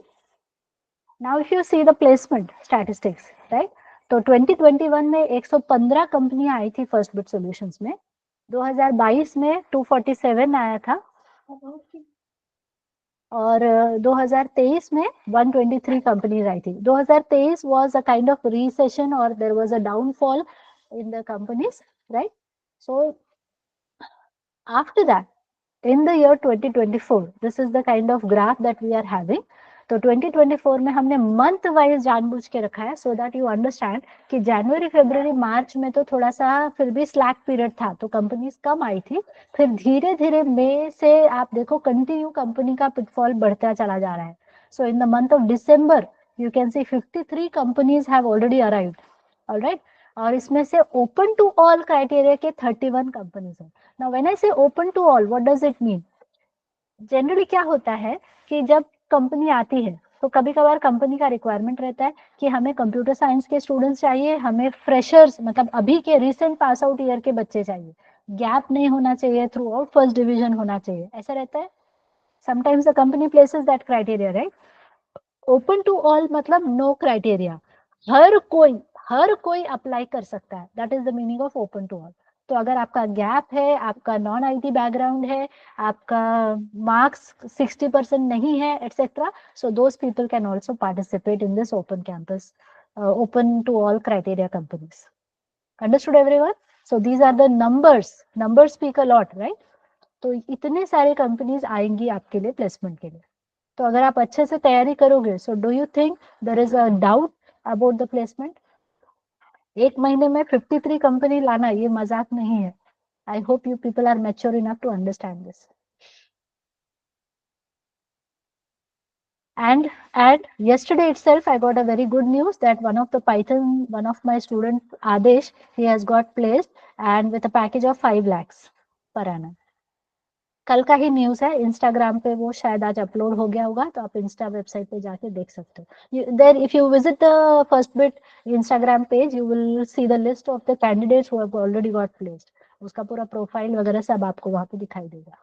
Now if you see the placement statistics, right? तो 2021 में 115 कंपनियां आई थी first Bit solutions में. 2022 में 247 आया था और 2023 में 123 कंपनीज आई थी. 2023 was a kind of recession और there was a downfall in the companies, right? So after that, in the year 2024, this is the kind of graph that we are having. तो 2024 में हमने मंथ वाइज जानबूझ के रखा है so that you understand कि जनवरी फरवरी मार्च में तो थोड़ा सा फिर भी स्लैक पीरियड था, तो कंपनीज कम आई थी. फिर धीरे धीरे मई से आप देखो कंटिन्यू कंपनी का पिटफॉल बढ़ता चला जा रहा है. So in the month of December you can see 53 companies have already arrived, alright. और इसमें से ओपन टू ऑल क्राइटेरिया के 31 कंपनीज है. Now when I say open to all, what does it mean? Generally क्या होता है कि जब कंपनी आती है तो कभी कभार कंपनी का रिक्वायरमेंट रहता है कि हमें कंप्यूटर साइंस के स्टूडेंट्स चाहिए, हमें फ्रेशर्स मतलब अभी के रिसेंट पास आउट ईयर के बच्चे चाहिए, गैप नहीं होना चाहिए, थ्रू आउट फर्स्ट डिवीजन होना चाहिए, ऐसा रहता है. Sometimes the company places that criteria, right? Open to all मतलब नो क्राइटेरिया, हर कोई अप्लाई कर सकता है, that is the meaning of open to all. तो अगर आपका गैप है, आपका नॉन आईटी बैकग्राउंड है, आपका मार्क्स 60% नहीं है, etcetera, so those people can also participate in this open campus open to all criteria companies. Understood everyone? So these are the numbers speak a lot, right? तो इतने सारे companies आएंगी आपके लिए प्लेसमेंट के लिए. तो अगर आप अच्छे से तैयारी करोगे, so do you think there is a doubt about the placement? एक महीने में 53 कंपनी लाना ये मजाक नहीं है. I hope you people are mature enough to understand this. And yesterday itself I got a very good news that one of my student Adesh, he has got placed and with a package of 5 lakhs per annum. कल का ही news है, Instagram पे वो शायद आज upload हो गया होगा, तो आप इंस्टा वेबसाइट पे जाके देख सकते हो. There if you visit the first bit Instagram page you will see the list of the candidates who have already got placed. उसका पूरा प्रोफाइल वगैरह सब आपको वहां पे दिखाई देगा.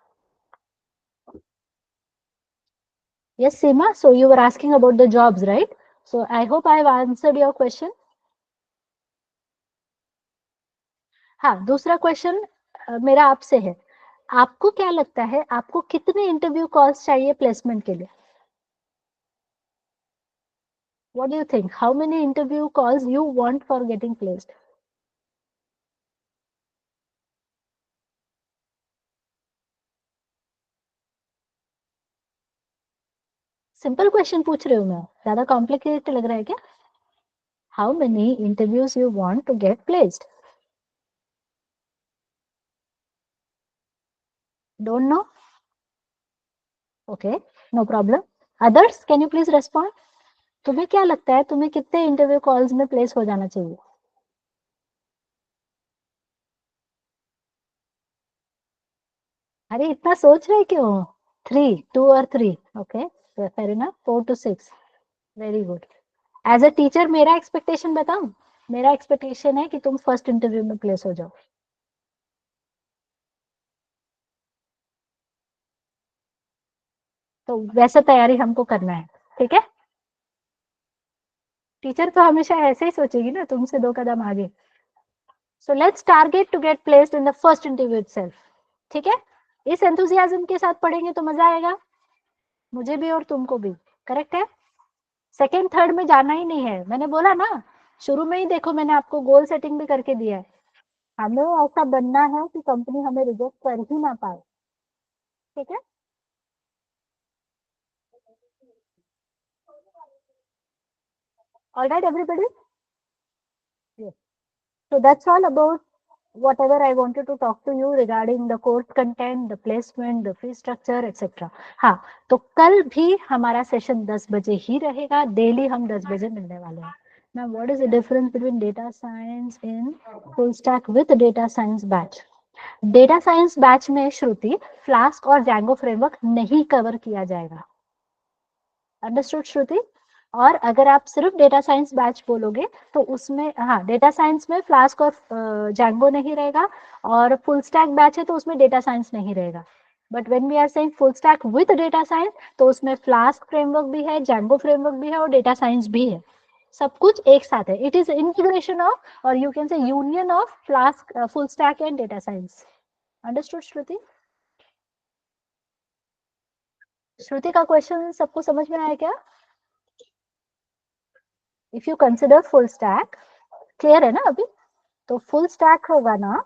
Yes, Seema, so you were asking about the jobs, right? So I hope I have answered your question. हाँ, दूसरा क्वेश्चन मेरा आपसे है, आपको क्या लगता है आपको कितने इंटरव्यू कॉल्स चाहिए प्लेसमेंट के लिए? What do you think? How many interview calls you want for getting placed? Simple question पूछ रही हूँ मैं, ज्यादा कॉम्प्लिकेटेड लग रहा है क्या? How many interviews you want to get placed? Don't know? Okay, no problem. Others, can you please respond? तुम्हें क्या लगता है तुम्हें कितने इंटरव्यू कॉल्स में प्लेस हो जाना चाहिए? अरे इतना सोच रहे क्यों? 3, 2 और 3, okay, fair enough. 4 to 6, very good. As a teacher मेरा एक्सपेक्टेशन बताऊं? मेरा एक्सपेक्टेशन है कि तुम फर्स्ट इंटरव्यू में प्लेस हो जाओ. तो वैसा तैयारी हमको करना है, ठीक है? टीचर तो हमेशा ऐसे ही सोचेगी ना, तुमसे 2 कदम आगे. So let's target to get placed in the first interview itself, ठीक है? इस एंथुसियाज्म के साथ पढ़ेंगे तो मजा आएगा, मुझे भी और तुमको भी. करेक्ट है? सेकेंड थर्ड में जाना ही नहीं है, मैंने बोला ना शुरू में ही. देखो मैंने आपको गोल सेटिंग भी करके दिया है. हमें ऐसा बनना है कि कंपनी हमें रिजेक्ट कर ही ना पाए, ठीक है? All right everybody? Yes. So that's all about whatever I wanted to talk to you regarding the course content, the placement, the fee structure, etc. हाँ, तो कल भी हमारा सेशन 10 बजे ही रहेगा. डेली हम 10 बजे मिलने वाले हैं. Now, what is the difference between data science in full stack with data science batch? Data science batch में श्रुति फ्लास्क और जैंगो फ्रेमवर्क नहीं कवर किया जाएगा. अंडरस्टूड श्रुति? और अगर आप सिर्फ डेटा साइंस बैच बोलोगे तो उसमें हाँ डेटा साइंस में फ्लास्क और जैंगो नहीं रहेगा, और फुल स्टैक बैच है तो उसमें डेटा साइंस नहीं रहेगा. But when we are saying full stack with data science तो उसमें फ्लास्क फ्रेमवर्क भी है, जैंगो फ्रेमवर्क भी है और डेटा साइंस भी है. सब कुछ एक साथ है. It is integration of, or you can say union of Flask, full stack and data science. Understood Shruti? Shruti का क्वेश्चन सबको समझ में आया क्या? If you consider full stack, clear है ना अभी? तो फुल स्टैक होगा ना,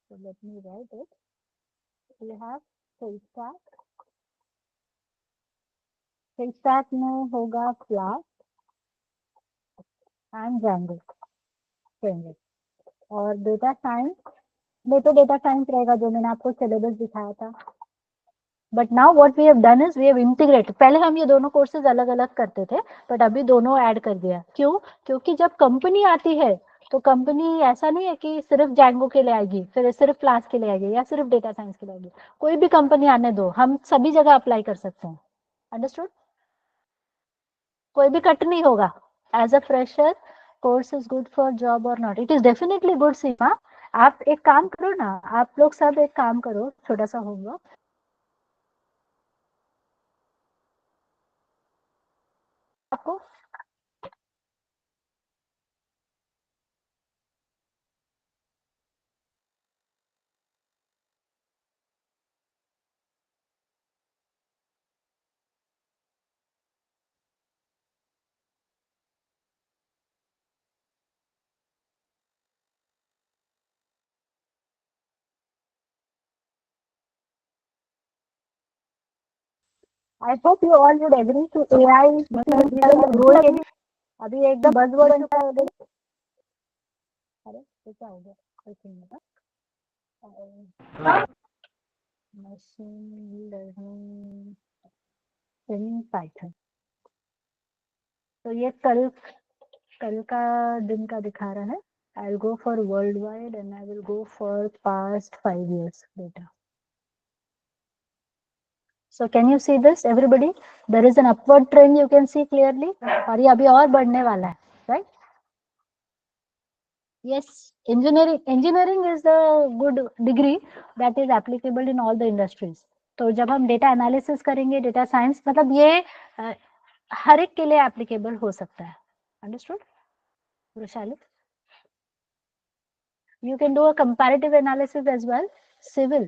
so let me write it. You have full stack. full stack में होगा Flask and Django framework. और डेटा साइंस में तो डेटा साइंस रहेगा जो मैंने आपको सिलेबस दिखाया था. But now what we have done is we have integrated. पहले हम ये दोनों कोर्सेज अलग अलग करते थे, बट अभी दोनों ऐड कर दिया. क्यों? क्योंकि जब कंपनी आती है तो कंपनी ऐसा नहीं है कि सिर्फ जैंगो के लिए आएगी, फिर सिर्फ क्लास के लिए आएगी या सिर्फ डेटा साइंस के लिए आएगी. कोई भी कंपनी आने दो, हम सभी जगह अप्लाई कर सकते हैं. अंडरस्टूड? कोई भी कट नहीं होगा. As a fresher course is good for job or not? It is definitely good. Seema, आप एक काम करो ना, आप लोग सब एक काम करो, छोटा सा होमवर्क. आपको I hope you all would agree to AI gold. अभी एकदम बज़वर्ड बन चुका है. अरे ये क्या हो गया? Machine learning in Python. तो ये कल का दिन का दिखा रहा है. I'll go for worldwide and I will go for past 5 years data. So can you see this, everybody? There is an upward trend you can see clearly. और ये अभी और बढ़ने वाला है, right? Yes, engineering is the good degree that is applicable in all the industries. तो जब हम डेटा एनालिसिस करेंगे, डेटा साइंस, मतलब ये हर एक के लिए एप्लीकेबल हो सकता है. Understood Vrushali? You can do a comparative analysis as well. Civil.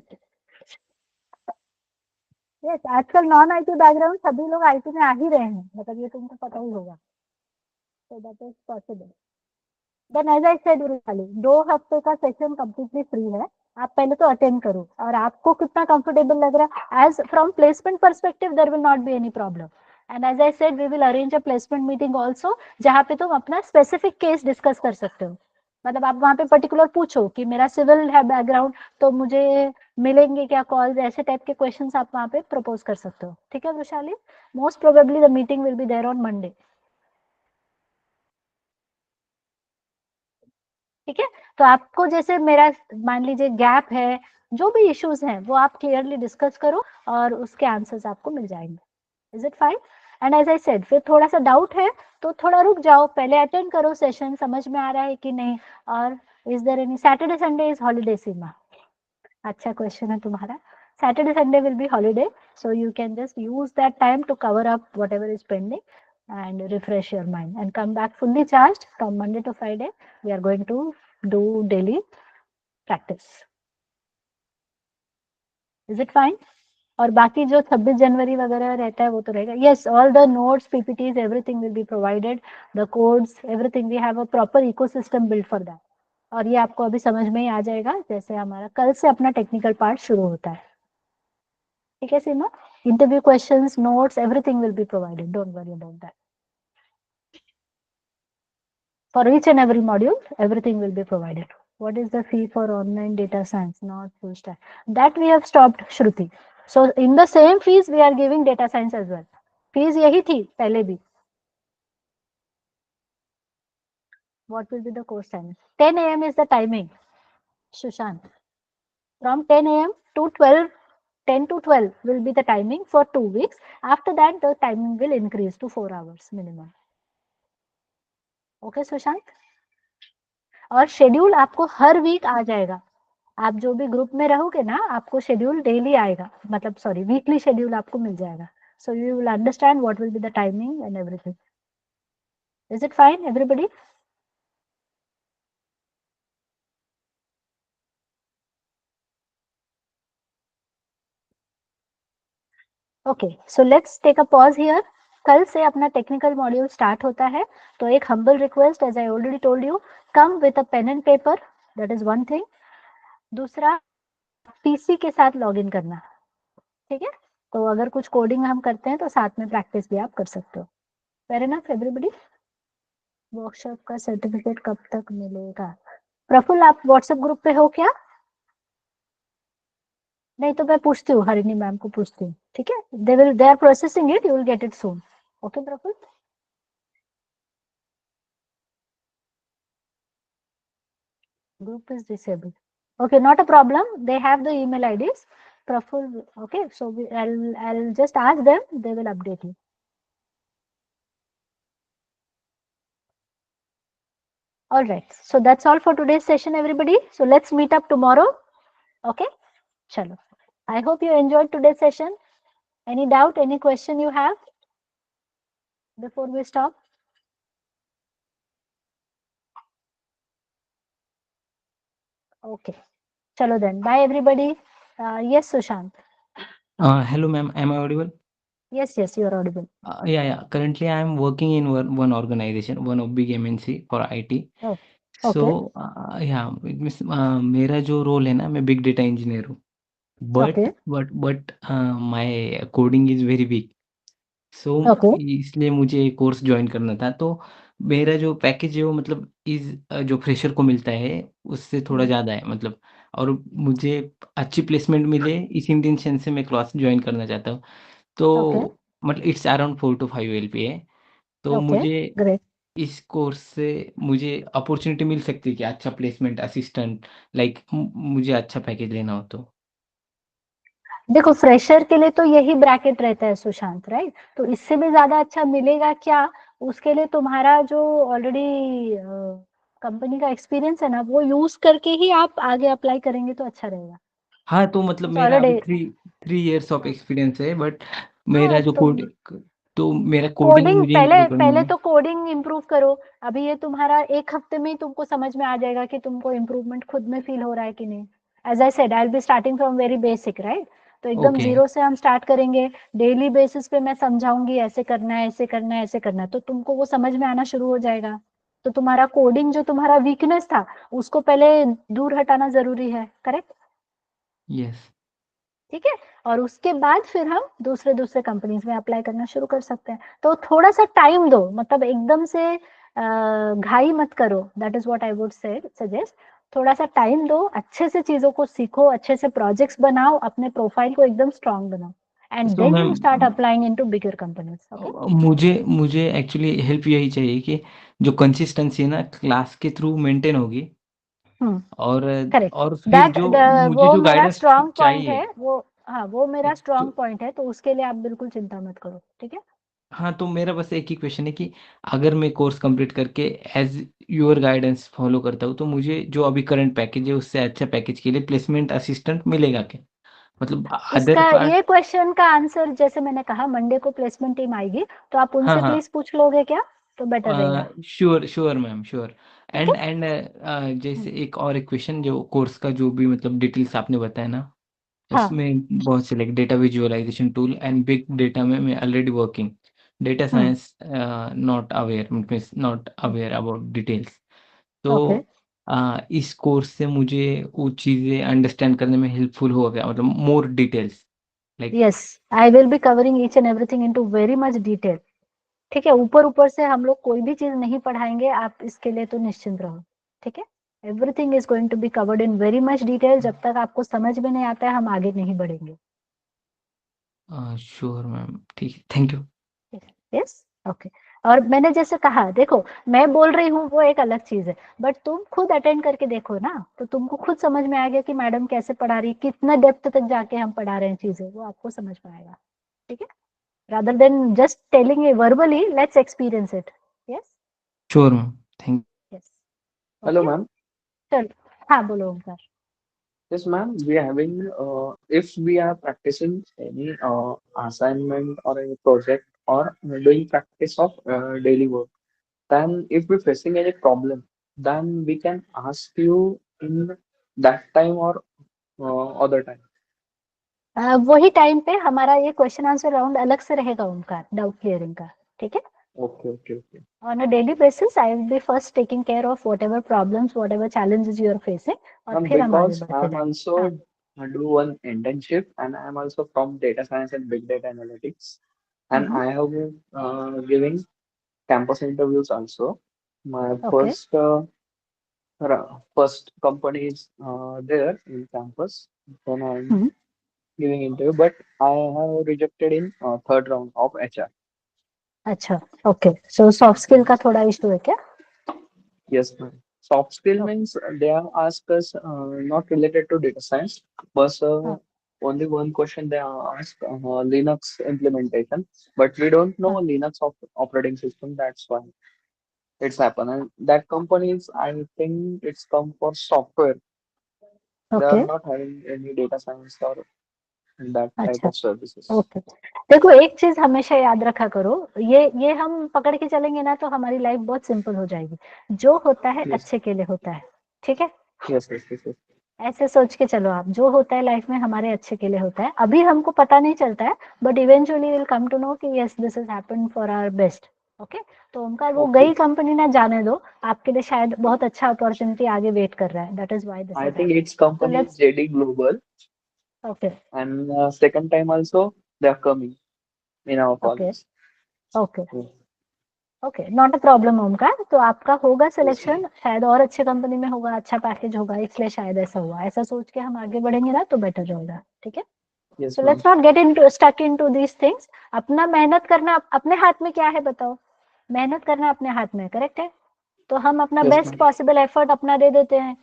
Yes, आजकल नॉन आईटी बैकग्राउंड सभी लोग आईटी में आ ही रहे हैं, मतलब ये तुमको पता ही होगा. So that is possible. Then as I said, Vrushali, 2 हफ्ते का सेशन कंप्लीटली फ्री है. आप पहले तो अटेंड करो, और आपको कितना कंफर्टेबल लग रहा है. As from placement perspective there will not be any problem. And as I said we will arrange a placement meeting also, जहाँ पे तुम अपना स्पेसिफिक केस डिस्कस कर सकते हो. मतलब आप वहाँ पे पर्टिकुलर पूछो कि मेरा सिविल है बैकग्राउंड, तो मुझे मिलेंगे क्या कॉल्स, ऐसे टाइप के क्वेश्चंस आप वहाँ पे प्रपोज कर सकते हो. ठीक है Vrushali? Most probably the meeting will be there on Monday. ठीक है? तो आपको जैसे मेरा मान लीजिए गैप है, जो भी इश्यूज हैं वो आप क्लियरली डिस्कस करो और उसके आंसर्स आपको मिल जाएंगे. Is it fine? And as I said, फिर थोड़ा सा डाउट है तो थोड़ा रुक जाओ, पहले अटेंड करो सेशन, समझ में आ रहा है कि नहीं. और is there any Saturday Sunday is holiday? Seema, अच्छा क्वेश्चन है तुम्हारा. Saturday Sunday will be holiday, so you can just use that time to cover up whatever is pending and refresh your mind and come back fully charged. From Monday to Friday we are going to do daily practice. Is it fine? और बाकी जो 26 जनवरी वगैरह रहता है वो तो रहेगा. Yes, all the notes, PPTs, everything will be provided, the codes, everything. We have a proper ecosystem build for that. और ये आपको अभी समझ में ही आ जाएगा जैसे हमारा कल से अपना टेक्निकल पार्ट शुरू होता है. ठीक है Seema? Interview questions, notes, everything will be provided. Don't worry about that. For each and every module, everything will be provided. What is the fee for online data science? Not full stack. That we have stopped, Shruti. So in the same fees, we are giving data science as well. Fees यही थी पहले भी. What will be the course timing? 10 a.m. is the timing, Sushant. From 10 a.m. to 12, 10 to 12 will be the timing for 2 weeks. After that, the timing will increase to 4 hours minimum. Okay, Sushant? और schedule आपको हर week आ जाएगा. आप जो भी group में रहोगे ना, आपको शेड्यूल डेली आएगा, मतलब सॉरी वीकली शेड्यूल आपको मिल जाएगा. So you will understand what will be the timing and everything. Is it fine everybody? Okay, so let's take a pause here. कल से अपना टेक्निकल मॉड्यूल स्टार्ट होता है, तो एक humble request, as I already told you, come with a pen and paper. That is one thing. दूसरा, PC के साथ लॉगिन करना. ठीक है, तो अगर कुछ कोडिंग हम करते हैं तो साथ में प्रैक्टिस भी आप कर सकते हो. Fair enough everybody? वर्कशॉप का सर्टिफिकेट कब तक मिलेगा? प्रफुल्ल, आप व्हाट्सएप ग्रुप पे हो क्या? नहीं तो मैं पूछती हूँ, हरिणी मैम को पूछती हूँ. ठीक है, they are processing it, you will get it soon. Okay Praful? Group is disabled. Okay, not a problem. They have the email IDs. Praful, okay. So I'll just ask them. They will update you. All right. So that's all for today's session, everybody. So let's meet up tomorrow. Okay. Chalo. I hope you enjoyed today's session. Any doubt? Any question you have before we stop? Okay. Chalo then. Bye, everybody. Yes, Sushant. Hello, ma'am. Am I audible? Yes, yes, you are audible. Yeah. Currently, I am working in one organization, one of big MNC for IT. Oh, So, yeah, it means मेरा जो role है ना, मैं big data engineer हूँ. okay. But my coding is very weak. So Okay. इसलिए मुझे course join करना था. तो मेरा जो पैकेज है वो मतलब जो फ्रेशर को मिलता है उससे थोड़ा ज़्यादा है मतलब. और मुझे अच्छी प्लेसमेंट मिले इस इंटेंशन से मैं क्लास ज्वाइन करना चाहता हूँ. Okay. तो मतलब इट्स अराउंड 4 to 5 LPA. तो Okay. मुझे Great. इस कोर्स से मुझे अपॉर्चुनिटी मिल सकती है कि अच्छा प्लेसमेंट असिस्टेंट लाइक मुझे अच्छा पैकेज लेना हो तो. देखो, फ्रेशर के लिए तो यही ब्रैकेट रहता है सुशांत, राइट? तो इससे भी ज्यादा अच्छा मिलेगा क्या? उसके लिए तुम्हारा जो ऑलरेडी कंपनी का एक्सपीरियंस है ना, वो यूज करके ही आप आगे अप्लाई करेंगे तो अच्छा रहेगा. हाँ, तो मतलब मेरा अभी ऑलरेडी 3 इयर्स ऑफ एक्सपीरियंस है बट मेरा हाँ, जो तो मेरा कोडिंग कोडिंग मुझे पहले इम्प्रूव करना पहले है. तो कोडिंग इम्प्रूव करो. अभी ये तुम्हारा 1 हफ्ते में ही तुमको समझ में आ जाएगा कि तुमको इम्प्रूवमेंट खुद में फील हो रहा है कि नहीं. As I said, I will be starting from very basic, right? तो एकदम ओके. जीरो से हम स्टार्ट करेंगे. डेली बेसिस पे मैं समझाऊंगी, ऐसे करना है, ऐसे करना है, ऐसे करना है, तो तुमको वो समझ में आना शुरू हो जाएगा. तो तुम्हारा कोडिंग जो तुम्हारा वीकनेस था, उसको पहले दूर हटाना जरूरी है. करेक्ट? यस. ठीक है, और उसके बाद फिर हम दूसरे दूसरे कंपनीज में अप्लाई करना शुरू कर सकते हैं. तो थोड़ा सा टाइम दो, मतलब एकदम से घाई मत करो. That is what I would say suggest. थोड़ा सा टाइम दो, अच्छे से चीजों को सीखो, अच्छे से प्रोजेक्ट्स बनाओ, अपने प्रोफाइल को एकदम स्ट्रांग बनाओ, and so then ma'am you start applying into bigger companies. Okay? मुझे मुझे एक्चुअली हेल्प यही चाहिए कि जो कंसिस्टेंसी है ना क्लास के थ्रू मेंटेन होगी. हम्म. और करेक्ट. और फिर दैट जो मुझे वो जो मेरा गाइडेंस स्ट्रांग पॉइंट चाहिए है वो. हाँ, वो मेरा तो स्ट्रांग पॉइंट है, तो उसके लिए आप बिल्कुल चिंता मत करो. ठीक है? हाँ, तो मेरा बस एक ही क्वेश्चन है कि अगर मैं कोर्स कंप्लीट करके एज योर गाइडेंस फॉलो करता हूँ तो मुझे जो अभी करंट पैकेज है उससे अच्छा पैकेज के लिए प्लेसमेंट असिस्टेंट मिलेगा क्या? मतलब इसका अदर पार्ट. ये क्वेश्चन का आंसर, जैसे मैंने कहा, मंडे को प्लेसमेंट टीम आएगी, तो आप हाँ उनसे हाँ. प्लीज पूछ लोगे क्या? तो बेटर रहेगा. Sure sure ma'am sure. ठीक है? एंड जैसे हम्म. एक क्वेश्चन जो कोर्स का जो भी मतलब डिटेल्स आपने बताया ना हाँ. उसमें बहुत से like data visualization tool and big data में मैं already working. Data hmm. Science not aware means not aware about details. Okay. तो इस कोर्स से मुझे वो चीज़ें अंडरस्टैंड करने में हेल्पफुल हो गया मतलब more details like. Yes, I will be covering each and everything into very much detail. ठीक है, ऊपर ऊपर से हम लोग कोई भी चीज नहीं पढ़ाएंगे, आप इसके लिए तो निश्चिंत रहो. ठीक है? Everything is going to be covered in very much detail. जब तक आपको समझ में नहीं आता है, हम आगे नहीं बढ़ेंगे. श्योर मैम ठीक है थैंक यू. यस. ओके. और मैंने जैसे कहा, देखो मैं बोल रही हूँ वो एक अलग चीज है, बट तुम खुद अटेंड करके देखो ना, तो तुमको खुद समझ में आएगा कि मैडम कैसे पढ़ा रही, कितना डेप्थ तक जाके हम पढ़ा रहे हैं चीजें, वो आपको समझ में आएगा, ठीक है। rather than just telling it verbally, let's experience it. Yes. Sure ma'am, thank Yes. Hello, Okay. ma'am. चल, हाँ बोलो Omkar. Yes, ma'am. We are having, if we are practicing any assignment or any project or doing practice of daily work, then if we're facing any problem, then we can ask you in that time or other time. वही time पे हमारा ये question answer round अलग से रहेगा Omkar, doubt clearing का, ठीक है। Okay, okay, okay. On a daily basis, I will be first taking care of whatever problems, whatever challenges you are facing, और फिर हम आगे Because बढ़ते I'm जाएंगे। also हाँ, do one internship and I'm also from data science and big data analytics, and I have been giving campus interviews also. My okay, first company is there in campus. Then I'm giving interview, but I have rejected in third round of HR. अच्छा, okay. So soft skill का थोड़ा issue है क्या? Yes, ma'am. Soft skill okay, means they have asked us not related to data science, but हाँ, only one question they are asked Linux implementation, but we don't know हाँ, Linux operating system. That's why it's happened. And that company is, I think, it's come for software. They are okay, not having any data science or that type अच्छा, of services. Okay. देखो एक चीज हमेशा याद रखा करो, ये हम पकड़ के चलेंगे ना तो हमारी लाइफ बहुत सिंपल हो जाएगी। जो होता है Yes, अच्छे के लिए होता है, ठीक है। yes, yes, yes, yes. ऐसे सोच के चलो आप, जो होता है लाइफ में हमारे अच्छे के लिए होता है, अभी हमको पता नहीं चलता है, but eventually will come to know कि yes this is happened for our best. Okay, तो ओमकार वो Okay. गई कंपनी ना जाने दो, आपके लिए शायद बहुत अच्छा अपॉर्चुनिटी आगे वेट कर रहा है, that is why this I is think happening. its so company is let's, JD Global, okay, and second time also they are coming in our okay, college. Okay, Yes, okay, not a problem Omkar. तो आपका होगा yes, ma'am. Selection, शायद और अच्छे company में होगा, अच्छा package होगा, इसलिए शायद ऐसा हुआ। ऐसा सोच के हम आगे बढ़ेंगे ना तो बेटर रहेगा, ठीक है। Yes, So ma'am. let's not get into stuck into these things. अपना मेहनत करना अपने हाथ में क्या है बताओ? मेहनत करना अपने हाथ में, करेक्ट है। तो हम अपना Yes, best ma'am. Possible effort अपना दे देते हैं,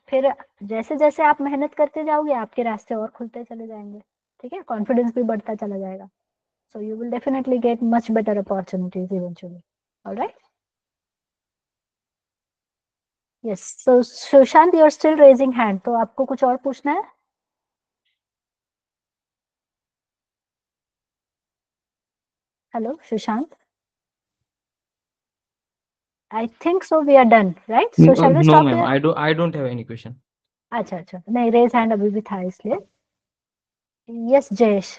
फिर जैसे जैसे आप मेहनत करते जाओगे आपके रास्ते और खुलते चले जाएंगे, ठीक है। कॉन्फिडेंस भी बढ़ता चला जाएगा, so you will definitely get much better opportunities eventually. All right. Yes, so Sushant, you are still raising hand, तो आपको कुछ और पूछना है? Hello Sushant, I think so we are done, right? So shall we no stop ma'am, here? I don't have any question. अच्छा अच्छा, नहीं raise hand अभी भी था इसलिए। Yes Jayesh,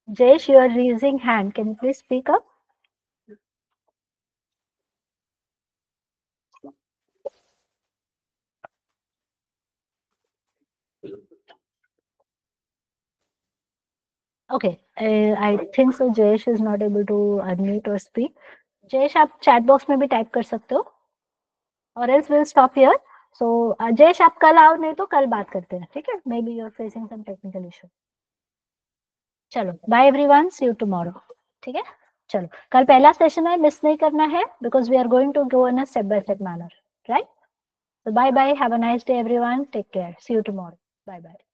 Jayesh you are raising hand, can you please speak up? Okay, I think so Jayesh is not able to unmute और speak. Jayesh आप chat box में भी टाइप कर सकते हो, और एल्स विल स्टॉप हियर। सो जयेश आप कल आओ, नहीं तो कल बात करते हैं, ठीक है। Maybe you are facing some technical issue. चलो bye everyone, see you tomorrow, ठीक है। चलो कल पहला सेशन है, मिस नहीं करना है, because we are going to go in a step by step manner, right. So bye bye. Have a nice day, everyone. Take care. See you tomorrow. Bye bye.